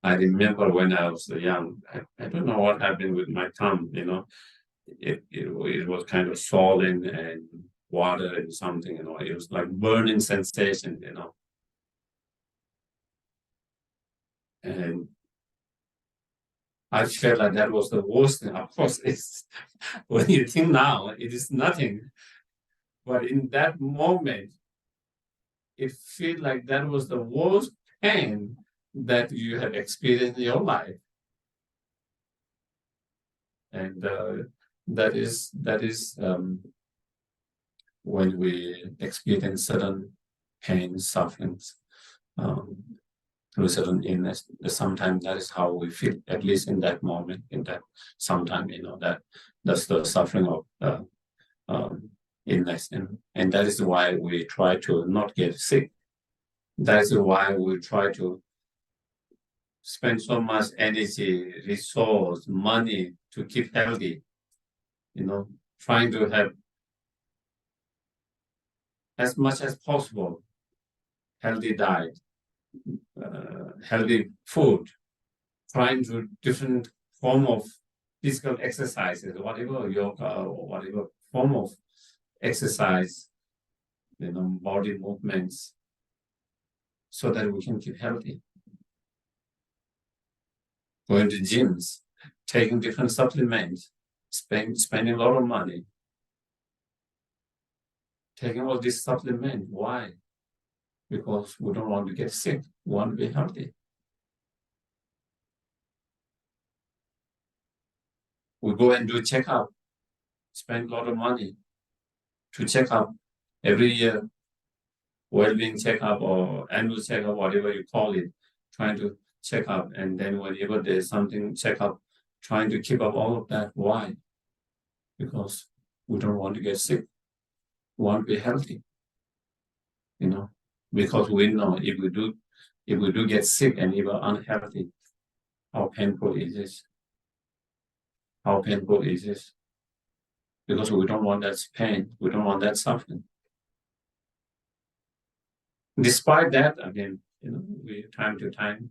Speaker 1: I remember when I was young, I don't know what happened with my thumb, it was kind of swollen and water and something, it was like burning sensation, And I felt like that was the worst thing. Of course, it's when you think now, it is nothing. But in that moment, it feels like that was the worst pain that you have experienced in your life. And that is when we experience certain pain, sufferings, through certain illness. Sometimes that is how we feel, at least in that moment, in that sometime, that's the suffering of illness. And that is why we try to not get sick, That's why we try to spend so much energy, resource, money to keep healthy, trying to have as much as possible healthy diet, healthy food, trying to different form of physical exercises, whatever yoga or whatever form of exercise, body movements, so that we can keep healthy. Going to gyms, taking different supplements, spending a lot of money, taking all these supplements. Why? Because we don't want to get sick. We want to be healthy. We go and do checkup, spend a lot of money to check up every year, well-being checkup or annual checkup, whatever you call it, trying to check up. And then whenever there's something check up, trying to keep up all of that. Why? Because we don't want to get sick. We want to be healthy. Because we know if we do get sick and if we're unhealthy, how painful is this? How painful is this? Because we don't want that pain. We don't want that suffering. Despite that, again, we time to time,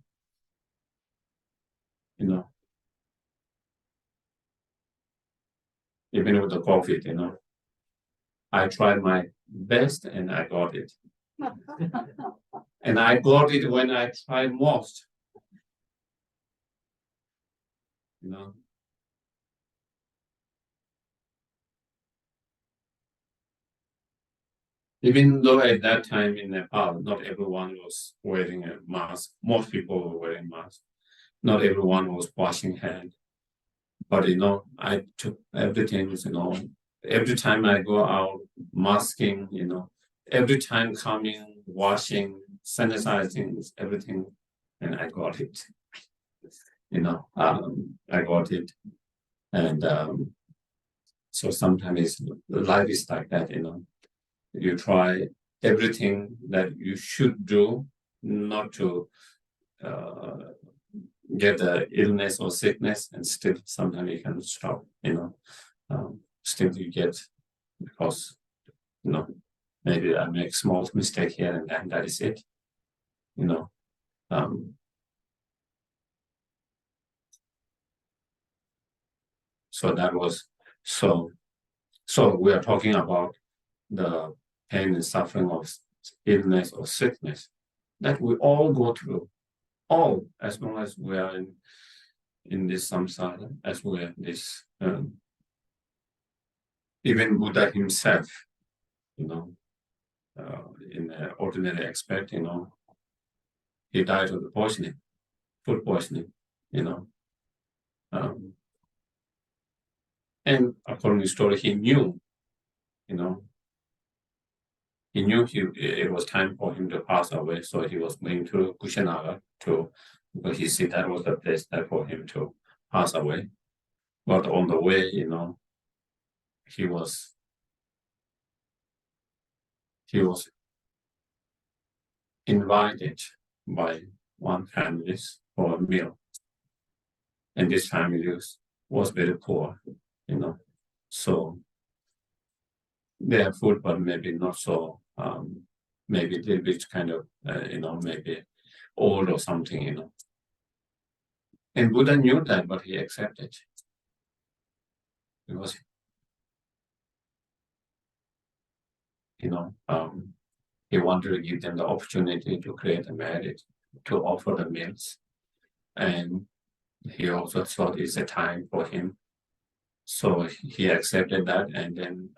Speaker 1: even with the COVID, I tried my best and I got it. And I got it when I tried most. Even though at that time in Nepal, not everyone was wearing a mask. Most people were wearing masks. Not everyone was washing hands. But, I took everything, every time I go out, masking, every time coming, washing, sanitizing, everything, and I got it. I got it. And so sometimes life is like that, you try everything that you should do not to get the illness or sickness, and still sometimes you can stop, still you get, because, maybe I make small mistake here and then that is it, so that was, so we are talking about the pain and suffering of illness or sickness that we all go through, all, as long as we are in this samsara, as we are this, even Buddha himself, in the ordinary aspect, he died of the poisoning, food poisoning, and according to the story, he knew, it was time for him to pass away, so he was going to Kushinaga because he said that was the place that for him to pass away. But on the way, he was invited by one family for a meal, and this family was very poor, so they have food, but maybe not so, maybe a little bit kind of, maybe old or something, And Buddha knew that, but he accepted. Because, he wanted to give them the opportunity to create a merit, to offer the meals. And he also thought it's a time for him. So he accepted that, and then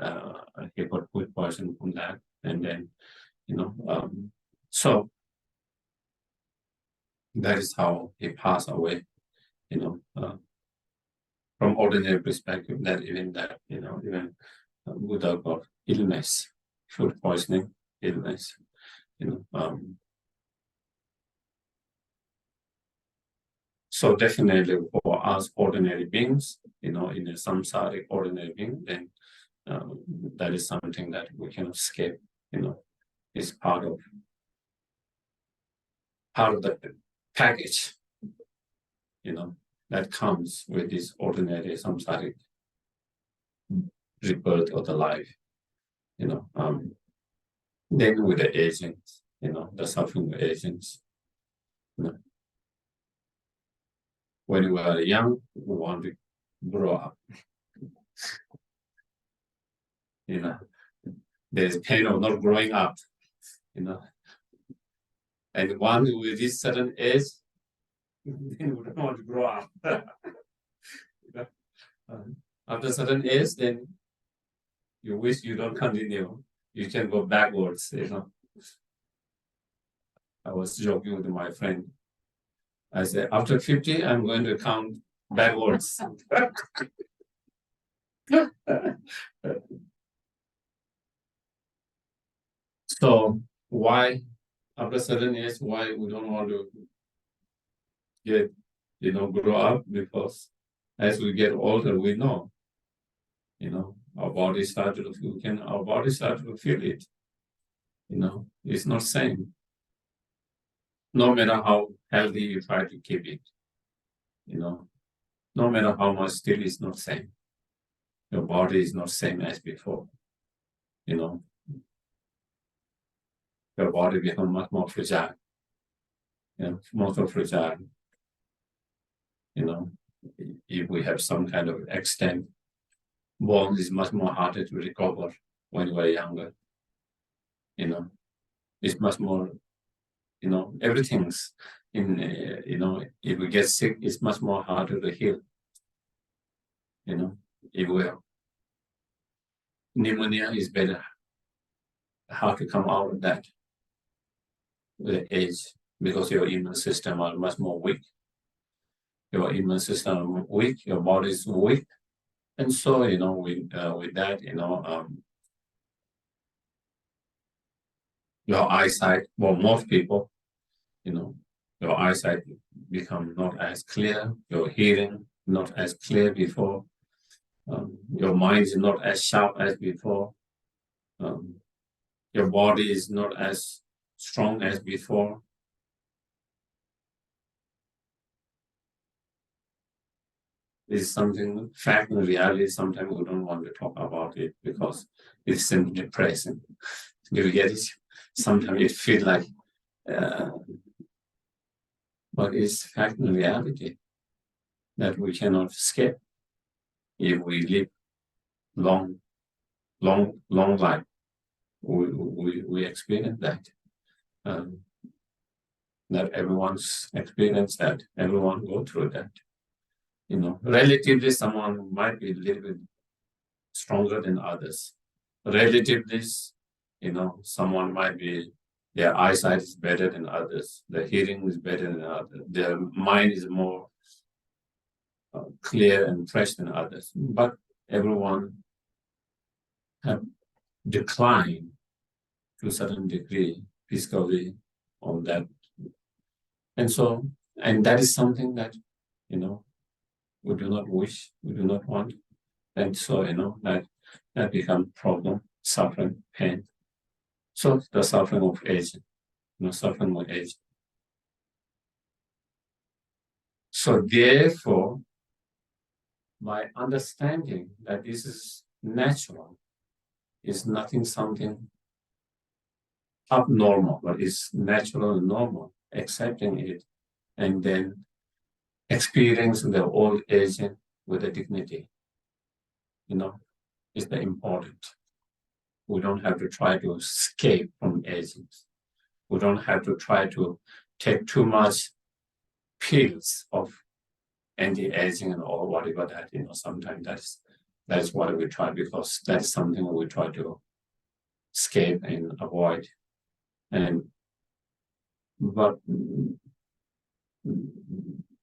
Speaker 1: he got food poison from that. And then, so that is how he passed away, from ordinary perspective, that even Buddha got illness, food poisoning, illness, so definitely for us ordinary beings, in a samsaric ordinary being, then that is something that we can escape, is part of part of the package, that comes with this ordinary samsaric rebirth of the life, then with the agents, the suffering agents. When we are young, we want to grow up. There's pain of not growing up, and once we reach certain age, then we don't want to grow up. After a certain age, then you wish you don't continue. You can go backwards, I was joking with my friend. I said, after 50, I'm going to count backwards. So why, after a certain age, why we don't want to get, grow up? Because as we get older, we know, our body started to feel, our body started to feel it. It's not same. No matter how healthy you try to keep it, no matter how much, still it's not same. Your body is not same as before. Your body becomes much more fragile. Much more fragile. If we have some kind of extent, bone is much more harder to recover when we're younger. It's much more, everything's in, if we get sick, it's much more harder to heal. If we have pneumonia, is better. How to come out of that with age, because your immune system are much more weak. Your immune system weak, your body is weak, and so with that, your eyesight, well, most people, your eyesight become not as clear, your hearing not as clear before, your mind is not as sharp as before, your body is not as strong as before. It's something, fact and reality, sometimes we don't want to talk about it because it's simply depressing. Do you get it? Sometimes it feels like, but it's fact and reality that we cannot escape if we live long life. We experience that. Not everyone's experienced that. Everyone go through that. Relatively, someone might be a little bit stronger than others. Relatively, someone might be, their eyesight is better than others. Their hearing is better than others. Their mind is more clear and fresh than others. But everyone have declined to a certain degree physically on that. And that is something that, we do not wish, we do not want. And so, that becomes problem, suffering, pain. So the suffering of aging, suffering of age. So therefore, by understanding that this is natural, is nothing something abnormal, but it's natural and normal, accepting it, and then experiencing the old aging with a dignity, is the important. We don't have to try to escape from aging. We don't have to try to take too much pills of anti-aging and all whatever that, sometimes that's what we try, because that's something we try to escape and avoid. But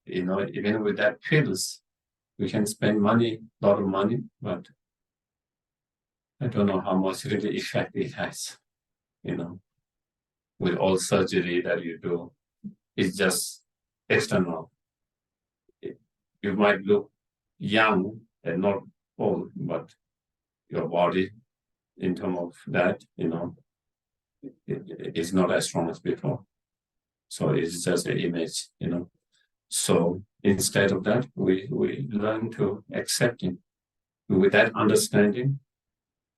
Speaker 1: even with that pills, we can spend money, a lot of money, but I don't know how much really effect it has, with all surgery that you do. It's just external. You might look young and not old, but your body, in terms of that, is not as strong as before. So it's just an image, So instead of that, we learn to accept it. With that understanding,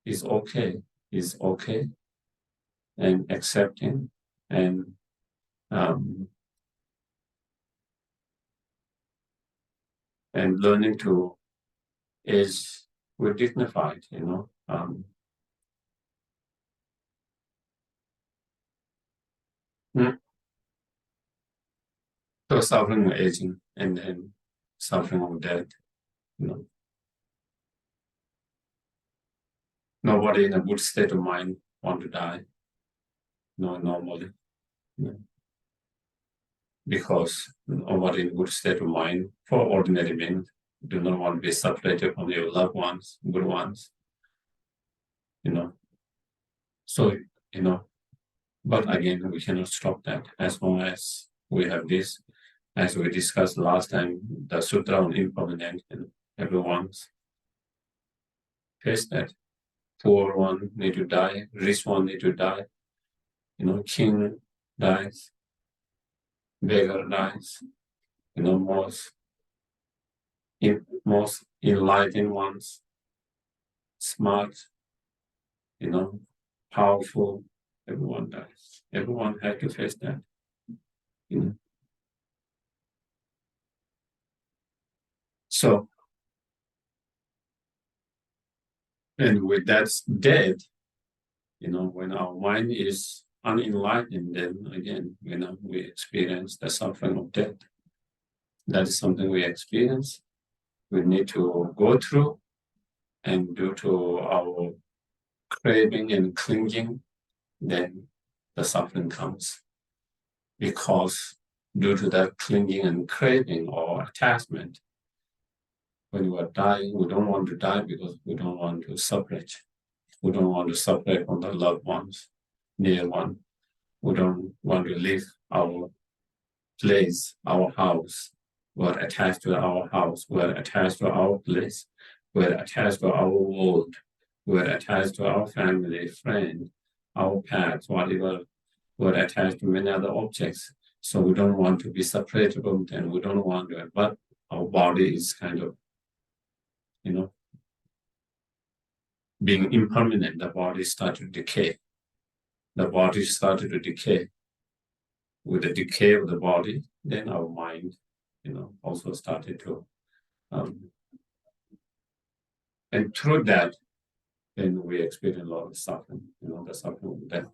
Speaker 1: is okay, and accepting and um, learning to is we're dignified, So suffering of aging and then suffering of death, Nobody in a good state of mind want to die, normally. Because nobody in good state of mind for ordinary men do not want to be separated from your loved ones, good ones, So, but again, we cannot stop that as long as we have this, as we discussed last time, the Sutra on Impermanent, everyone's face that. Poor one need to die, rich one need to die, king dies, beggar dies, most enlightened ones, smart, powerful, everyone dies. Everyone had to face that. So, and with that death, when our mind is unenlightened, then again, we experience the suffering of death. That is something we experience. We need to go through, and due to our craving and clinging, then the suffering comes. Because due to that clinging and craving or attachment, when you are dying, we don't want to die because we don't want to separate. We don't want to separate from the loved ones, near one. We don't want to leave our place, our house. We're attached to our house. We're attached to our place. We're attached to our world. We're attached to our family, friend, our pets, whatever. We're attached to many other objects. So we don't want to be separated from them. We don't want to, but our body is kind of, being impermanent. The body started to decay. The body started to decay. With the decay of the body, then our mind, also started to, and through that, then we experience a lot of suffering, the suffering of death.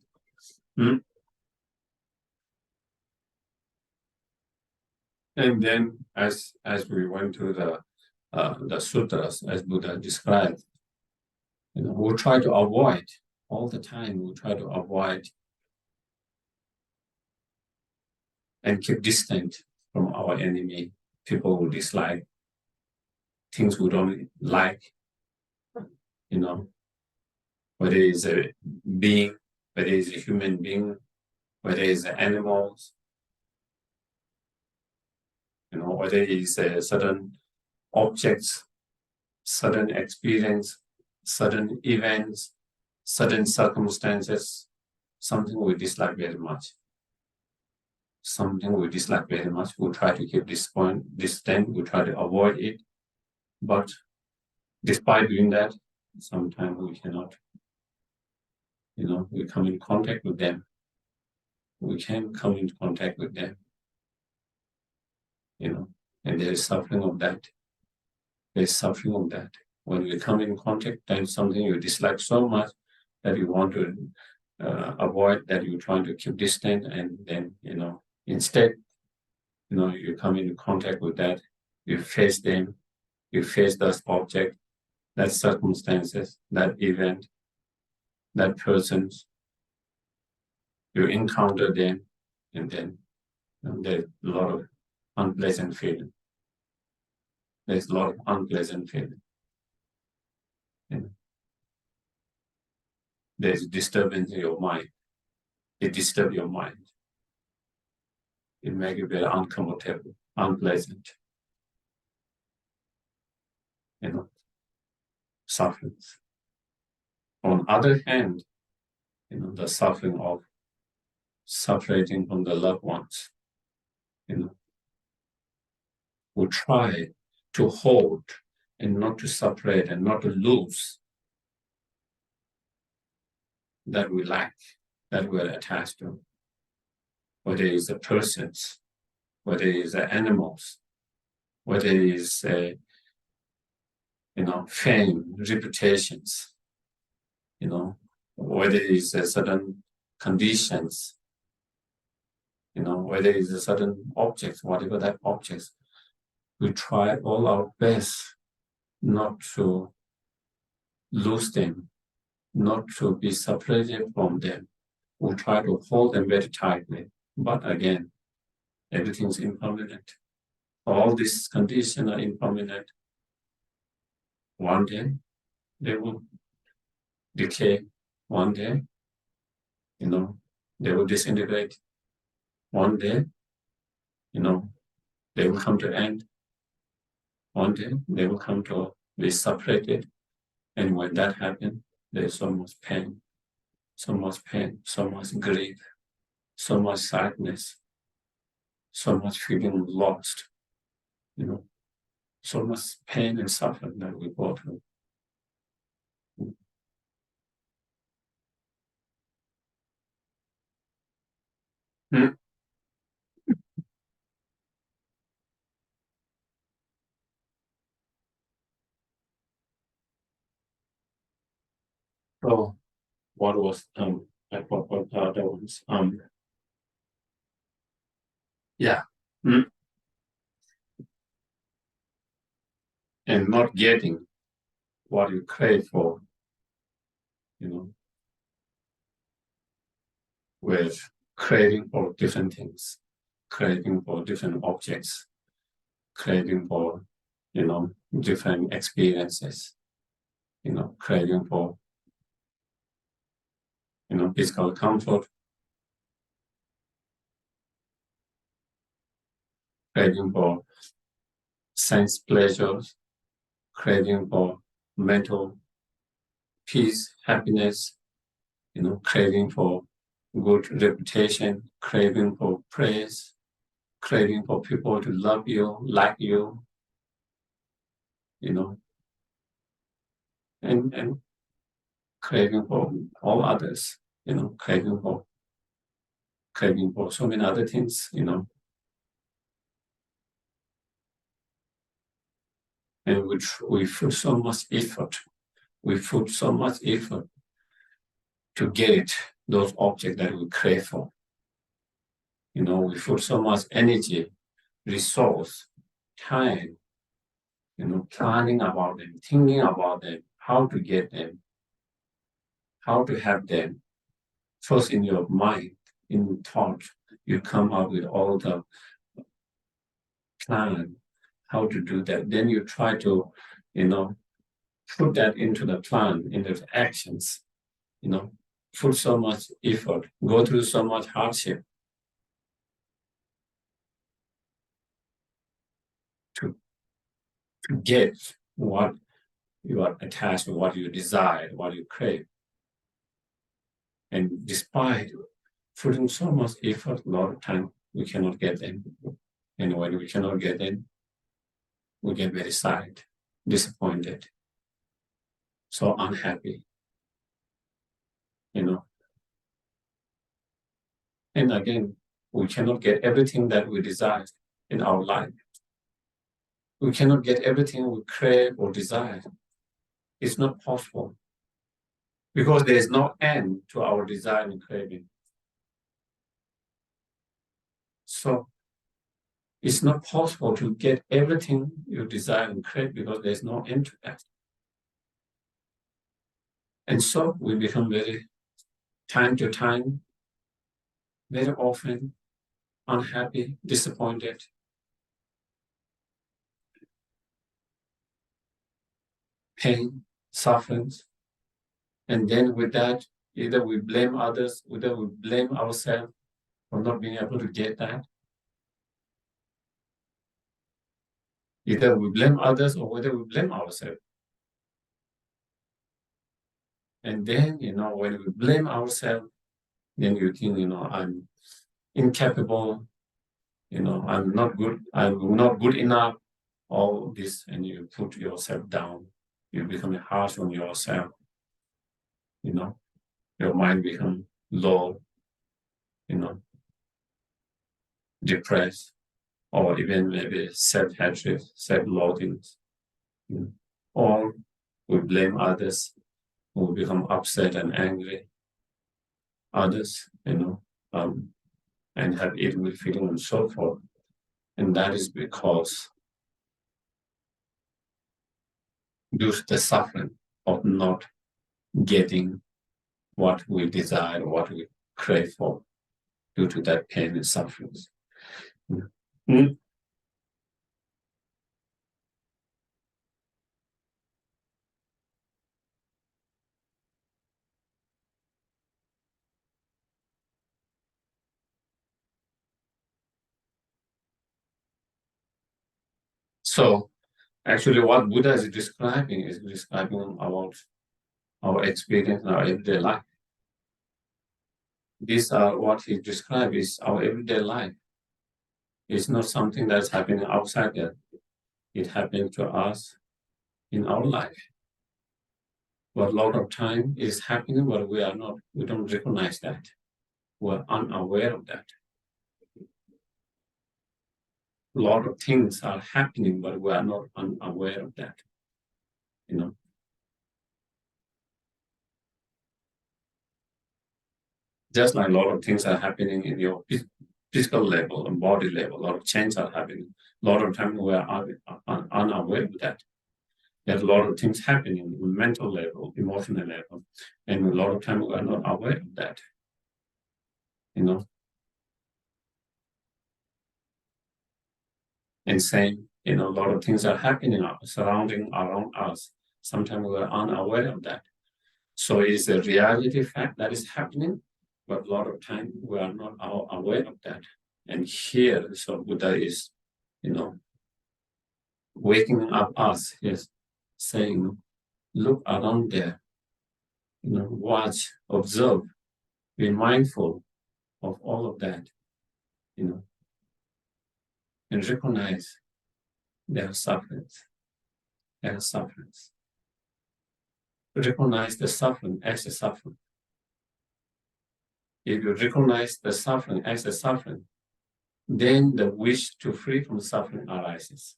Speaker 1: And then, as we went through the sutras, as Buddha described, we'll try to avoid all the time. We'll try to avoid and keep distant from our enemy, people who dislike, things we don't like, whether it's a being, whether it's a human being, whether it's animals, whether it's a certain objects, certain experience, certain events, certain circumstances, something we dislike very much. Something we dislike very much, we try to keep distant, we try to avoid it. But despite doing that, sometimes we cannot, we come in contact with them. We can come into contact with them, and there is suffering of that. There's suffering of that. When we come in contact, then something you dislike so much that you want to avoid, that you're trying to keep distant, and then, instead, you come into contact with that, you face them, you face that object, that circumstances, that event, that persons, you encounter them, and then there's a lot of unpleasant feeling. There's a lot of unpleasant feeling. There's disturbance in your mind. It disturbs your mind. It makes you very uncomfortable, unpleasant. Sufferings. On the other hand, the suffering of separating from the loved ones. We try to hold and not to separate and not to lose that we lack, that we're attached to. Whether it's the persons, whether it's the animals, whether it's fame, reputations, whether it's certain conditions, whether it's a certain objects, whatever that objects, we try all our best not to lose them, not to be separated from them. We try to hold them very tightly. But again, everything's impermanent. All these conditions are impermanent. One day, they will decay. One day, they will disintegrate. One day, they will come to end. One day, they will come to be separated. And when that happens, there's so much pain, so much grief, so much sadness, so much feeling lost, so much pain and suffering that we go through. So what was I forgot the other ones. Yeah. And not getting what you crave for, with craving for different things, craving for different objects, craving for, different experiences, craving for, physical comfort, craving for sense pleasures, craving for mental peace, happiness, craving for good reputation, craving for praise, craving for people to love you, like you, and craving for all others, craving for so many other things, and we put so much effort. We put so much effort to get those objects that we crave for. We put so much energy, resource, time, planning about them, thinking about them, how to get them, how to have them. First in your mind, in thought, you come up with all the plan, how to do that. Then you try to, put that into the plan, into the actions, put so much effort, go through so much hardship to get what you are attached to, what you desire, what you crave. And despite putting so much effort, a lot of time, we cannot get them. And when we cannot get them, we get very sad, disappointed, so unhappy, And again, we cannot get everything that we desire in our life. We cannot get everything we crave or desire. It's not possible because there is no end to our desire and craving. So it's not possible to get everything you desire and crave because there's no end to that. And so we become very, time to time, very often unhappy, disappointed, pain, sufferings. And then with that, either we blame others, either we blame ourselves for not being able to get that. Either we blame others or whether we blame ourselves. And then, when we blame ourselves, then you think, I'm incapable, I'm not good enough, all this, and you put yourself down. You become harsh on yourself, your mind becomes low, depressed, or even maybe self-hatred, self-loathing, or we blame others, we become upset and angry, others, and have evil feeling and so forth. And that is because due to the suffering of not getting what we desire, what we crave for, due to that pain and suffering. Mm. So actually what Buddha is describing about our experience in our everyday life. These are what he describes is our everyday life. It's not something that's happening outside there. It happens to us in our life. But a lot of time it is happening, but we don't recognize that. We're unaware of that. A lot of things are happening, but we are not unaware of that. Just like a lot of things are happening in your physical level and body level, a lot of change are happening. A lot of time we are unaware of that. There's a lot of things happening on mental level, emotional level, and a lot of time we are not aware of that. And same, a lot of things are happening surrounding around us. Sometimes we are unaware of that. So it's a reality fact that is happening, but a lot of time we are not aware of that. And here, so Buddha is, waking up us, yes, saying, look around there, watch, observe, be mindful of all of that, and recognize their sufferings, Recognize the suffering as a suffering. If you recognize the suffering as a suffering, then the wish to free from suffering arises.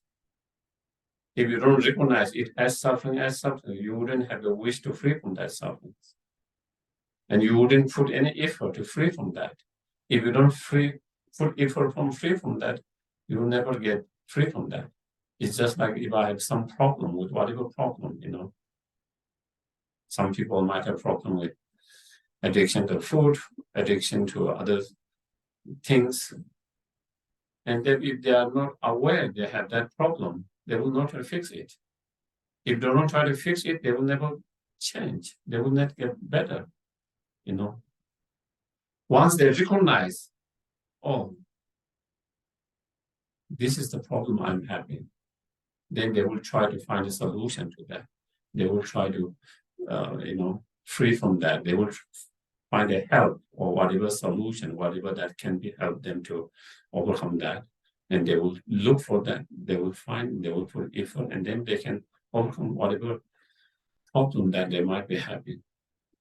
Speaker 1: If you don't recognize it as suffering, you wouldn't have the wish to free from that suffering. And you wouldn't put any effort to free from that. If you don't put effort from free from that, you will never get free from that. It's just like if I have some problem with whatever problem, some people might have problem with addiction to food, addiction to other things. And then if they are not aware they have that problem, they will not try to fix it. If they don't try to fix it, they will never change. They will not get better, Once they recognize, oh, this is the problem I'm having, then they will try to find a solution to that. They will try to, free from that. They will find a help or whatever solution, whatever that can be help them to overcome that. And they will look for that. They will find, they will put effort, and then they can overcome whatever problem that they might be having.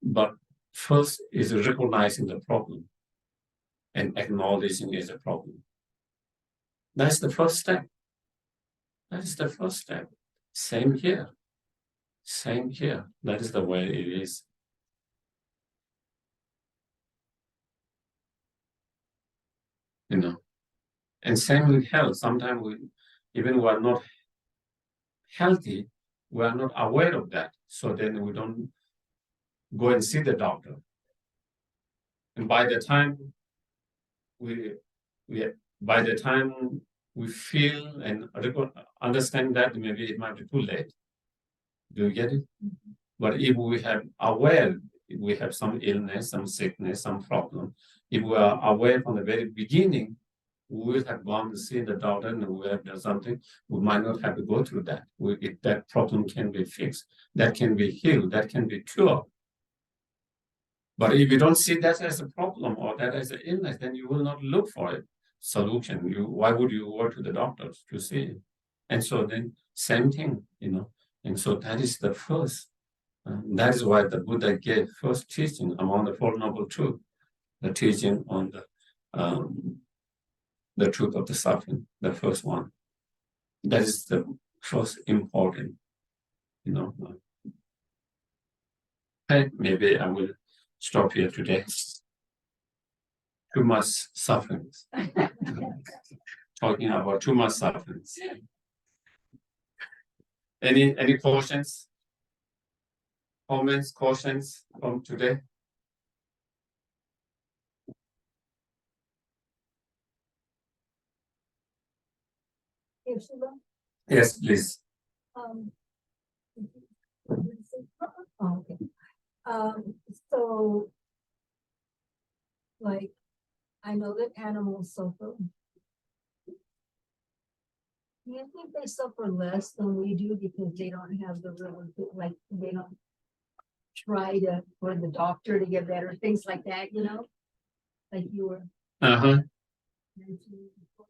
Speaker 1: But first is recognizing the problem and acknowledging is a problem. That's the first step. That is the first step. Same here. Same here. That is the way it is. And same with health. Sometimes even we are not healthy, we are not aware of that. So then we don't go and see the doctor. And by the time we feel and understand that, maybe it might be too late. Do you get it? But if we have aware, if we have some illness, some sickness, some problem, if we are aware from the very beginning, we will have gone to see the doctor and we have done something, we might not have to go through that. If that problem can be fixed, that can be healed, that can be cured. But if you don't see that as a problem or that as an illness, then you will not look for a solution. Why would you go to the doctors to see it? And so then same thing, and so that is the first. That is why the Buddha gave first teaching among the Four Noble Truths, the teaching on the truth of the suffering, the first one. That is the first important, Okay, maybe I will stop here today. Too much suffering. Talking about too much suffering. Any questions? Comments, questions from today? Yes, please.
Speaker 3: Okay. So, like, I know that animals suffer. Do you think they suffer less than we do because they don't have the real, like, they don't try to, for the doctor to get better, things like that, Like you were mentioning before.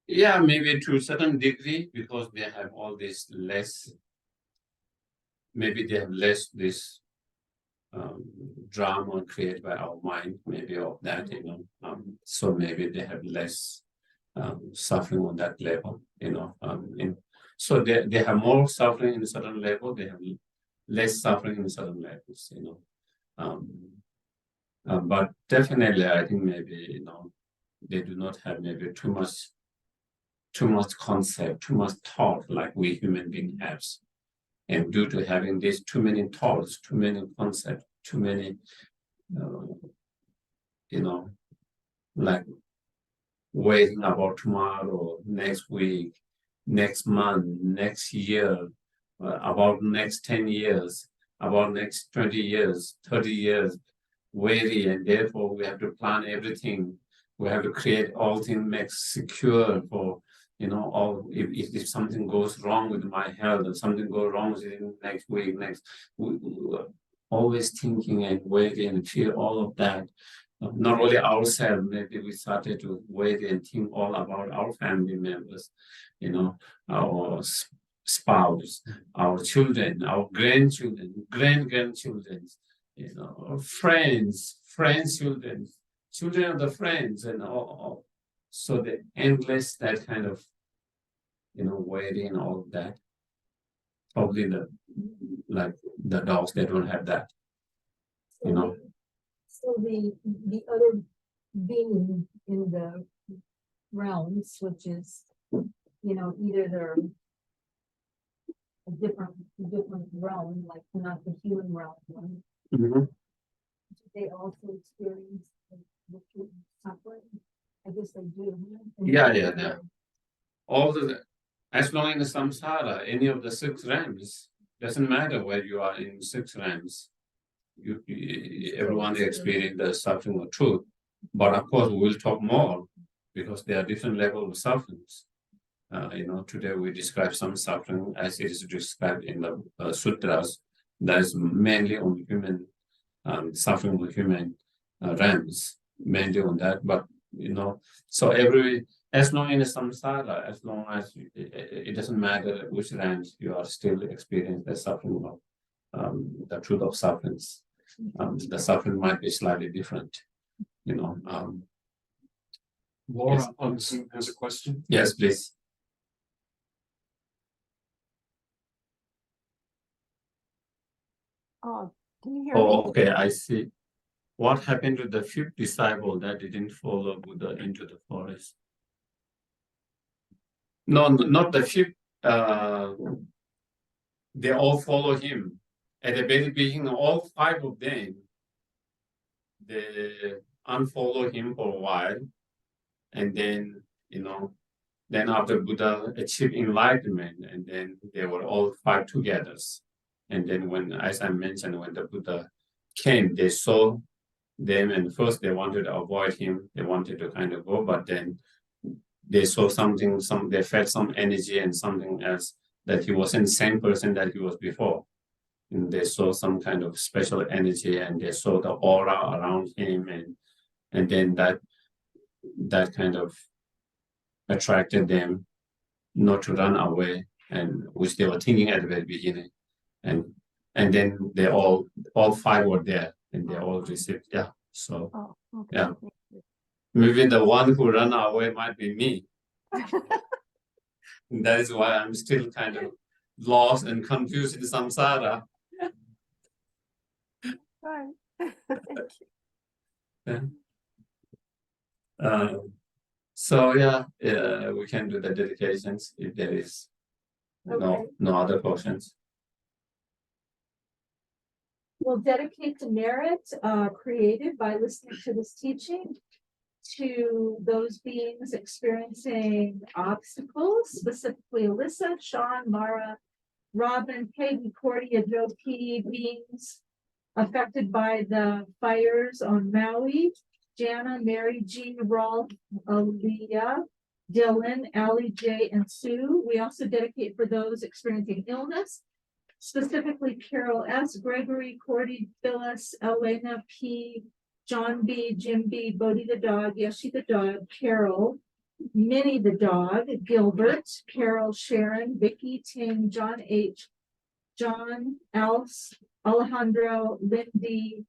Speaker 1: Yeah, maybe to a certain degree, because they have all this less, maybe they have less this drama created by our mind, maybe of that, so maybe they have less suffering on that level, so they have more suffering in a certain level, they have less suffering in certain levels, but definitely I think maybe, they do not have maybe too much concept, too much thought like we human beings have. And due to having these too many thoughts, too many concepts, too many, like waiting about tomorrow, next week, next month, next year, about next 10 years, about next 20 years, 30 years, wary, and therefore we have to plan everything. We have to create all things make secure for, all if something goes wrong with my health or something goes wrong with next week, we always thinking and waiting and feel all of that. Not only ourselves, maybe we started to wait and think all about our family members, our spouse, our children, our grandchildren, grandchildren, friends, children, children of the friends, and all. So the endless, that kind of, waiting, all of that. Probably the dogs, they don't have that,
Speaker 3: So the other being in the realms, which is, either they're a different realm, like not the human realm one. They also experience the suffering. I guess they do.
Speaker 1: Yeah. All as long in the samsara, any of the 6 realms, doesn't matter where you are in 6 realms. Everyone experience the suffering of truth. But of course, we'll talk more because there are different levels of sufferings. Today we describe some suffering as it is described in the sutras. That is mainly on human suffering with human realms, mainly on that. But so as long in the samsara, as long as it doesn't matter which realms, you are still experiencing the suffering of the truth of sufferings. The suffering might be slightly different,
Speaker 4: Laura
Speaker 1: Yes.
Speaker 4: on Zoom has a question.
Speaker 1: Yes, please.
Speaker 2: Can you hear me?
Speaker 1: Oh, okay, I see. What happened to the 5th disciple that didn't follow Buddha into the forest? No, not the 5th. They all follow him. At the very beginning, all 5 of them, they unfollow him for a while. And then, then after Buddha achieved enlightenment, and then they were all 5 together. And then when, as I mentioned, when the Buddha came, they saw them, and first they wanted to avoid him. They wanted to kind of go, but then they saw they felt some energy and something else, that he wasn't the same person that he was before. and they saw some kind of special energy, and they saw the aura around him, and then that kind of attracted them not to run away, and which they were thinking at the very beginning, and then they all five were there, and they all received. Yeah, so
Speaker 5: Oh, okay.
Speaker 1: yeah. Maybe the one who ran away might be me. That is why I'm still kind of lost and confused in samsara.
Speaker 5: Right. Thank you.
Speaker 1: Yeah. So yeah, we can do the dedications if there is
Speaker 2: Okay.
Speaker 1: no other questions.
Speaker 2: We'll dedicate the merit created by listening to this teaching to those beings experiencing obstacles, specifically Alyssa, Sean, Mara, Robin, Peggy, Cordia, Joe P, beings affected by the fires on Maui, Jana, Mary, G, Rolf, Aaliyah, Dylan, Allie, J, and Sue. We also dedicate for those experiencing illness, specifically Carol S, Gregory, Cordy, Phyllis, Elena P, John B, Jim B, Bodie the dog, Yeshi the dog, Carol, Minnie the dog, Gilbert, Carol, Sharon, Vicky, Ting, John H, John, Alce, Alejandro, Lindy,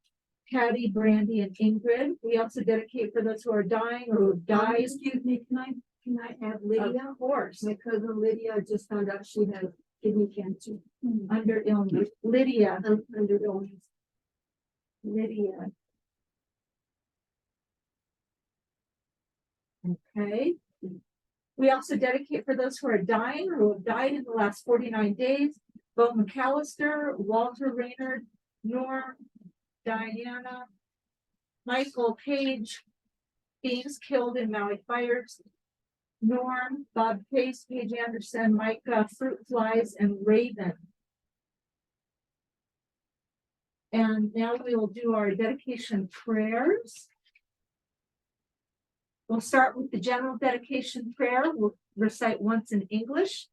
Speaker 2: Patty, Brandy, and Ingrid. We also dedicate for those who are dying or who have died.
Speaker 3: Excuse me, can I add Lydia?
Speaker 2: Of course,
Speaker 3: My cousin Lydia just found out she has kidney cancer.
Speaker 2: under illness. Lydia,
Speaker 3: Under illness.
Speaker 2: Lydia. Okay. We also dedicate for those who are dying or who have died in the last 49 days. Bo McAllister, Walter Raynard, Norm, Diana, Michael Page, beings killed in Maui fires, Norm, Bob Case, Paige Anderson, Micah, Fruit Flies, and Raven. And now we will do our dedication prayers. We'll start with the general dedication prayer. We'll recite once in English.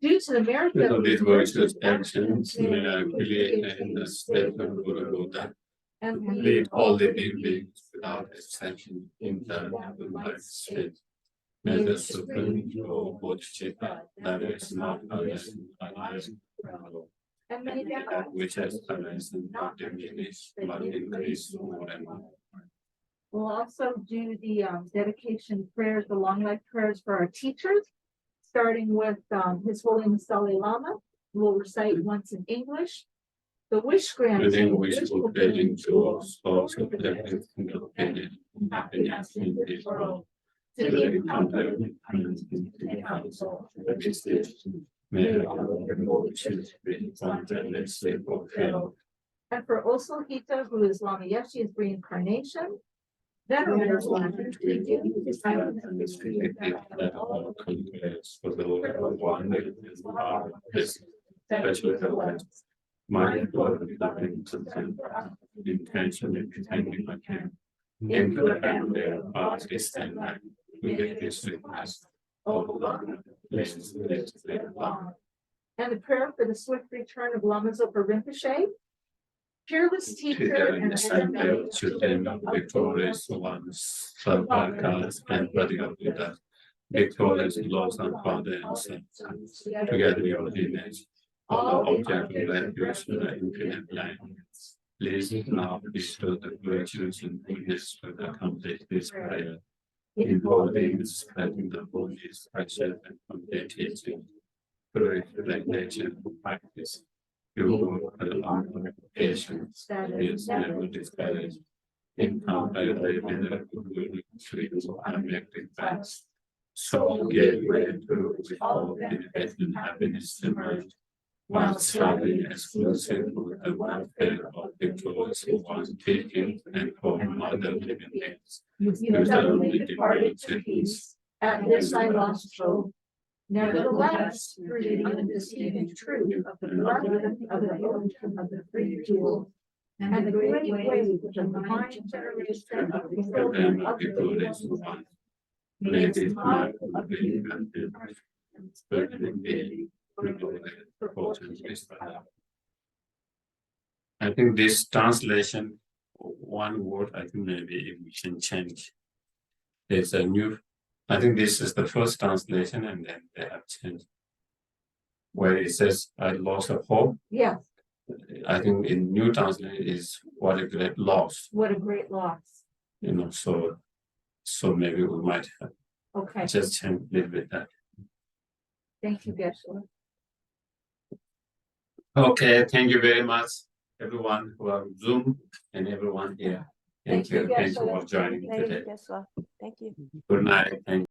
Speaker 2: Due to the merit
Speaker 1: Because
Speaker 2: that
Speaker 1: of
Speaker 2: we
Speaker 1: these virtuous actions, may I create in the state of Guru Buddha,
Speaker 2: and
Speaker 1: lead all the beings without exception in the life state. May the Supreme Lord Bodhisattva, that is not arisen,
Speaker 2: and many
Speaker 1: that which has arisen, not diminished, but increased more and more.
Speaker 2: We'll also do the dedication prayers, the long life prayers for our teachers, starting with His Holiness Dalai Lama. We'll recite once in English. The wish granting,
Speaker 1: Within which fulfilling to us, also protected from the opinion, happiness in this world.
Speaker 2: to
Speaker 1: To
Speaker 2: the
Speaker 1: the
Speaker 2: encounter
Speaker 1: encounter council, the decision, may the Lord choose to be spontaneously fulfilled.
Speaker 2: and for Osalhita, who is Lama Yeshe's reincarnation. Venerators Lama, we give you this time and this freedom
Speaker 1: That all conquers for the Lord of one is our especially the last. My God, loving to them, intentionally pretending I can. Into the family of God's distant life, we get this request. Oh Lord, please live long.
Speaker 2: And the prayer for the swift return of Lama Zopa Rinpoche. Fearless
Speaker 1: To
Speaker 2: teacher
Speaker 1: the
Speaker 2: and
Speaker 1: center, to them, victorious ones, Sarvakas and Radical Buddha, victorious laws and Father and Son, together your image, all the object of refuge in the infinite life. Please now bestow the virtues and goodness to accomplish this prayer, involving spreading the Buddhist pressure and complete teaching, through revelation and practice. You will allow patience, is never discouraged. Encounter the Guru trees and make it fast. So give way to with all independent happiness emerge, while striving exclusive with the welfare of victorious one taking and for other living beings.
Speaker 2: you suddenly departed to peace. At this I lost hope. Nevertheless, through the undisputed truth of the brotherhood of the ocean of the free jewel, and the great ways of the divine generation of the children of the
Speaker 1: victorious
Speaker 2: world,
Speaker 1: one.
Speaker 2: may this mark of the
Speaker 1: and spiritually be for fortune is I think this translation, one word, I think maybe we can change. There's a new, I think this is the first translation and then they have changed. Where it says, I lost of hope.
Speaker 2: Yes,
Speaker 1: I think in new translation is what a great loss,
Speaker 2: what a great loss.
Speaker 1: so maybe we might have
Speaker 2: Okay,
Speaker 1: just change a little bit that.
Speaker 2: thank you, Geshe.
Speaker 1: Okay, thank you very much, everyone who are Zoom and everyone here.
Speaker 2: Thank you,
Speaker 1: Thank you
Speaker 2: Geshe.
Speaker 1: for joining
Speaker 5: Thank
Speaker 1: today.
Speaker 5: you, Geshe. Thank you.
Speaker 1: Good night. Thank you.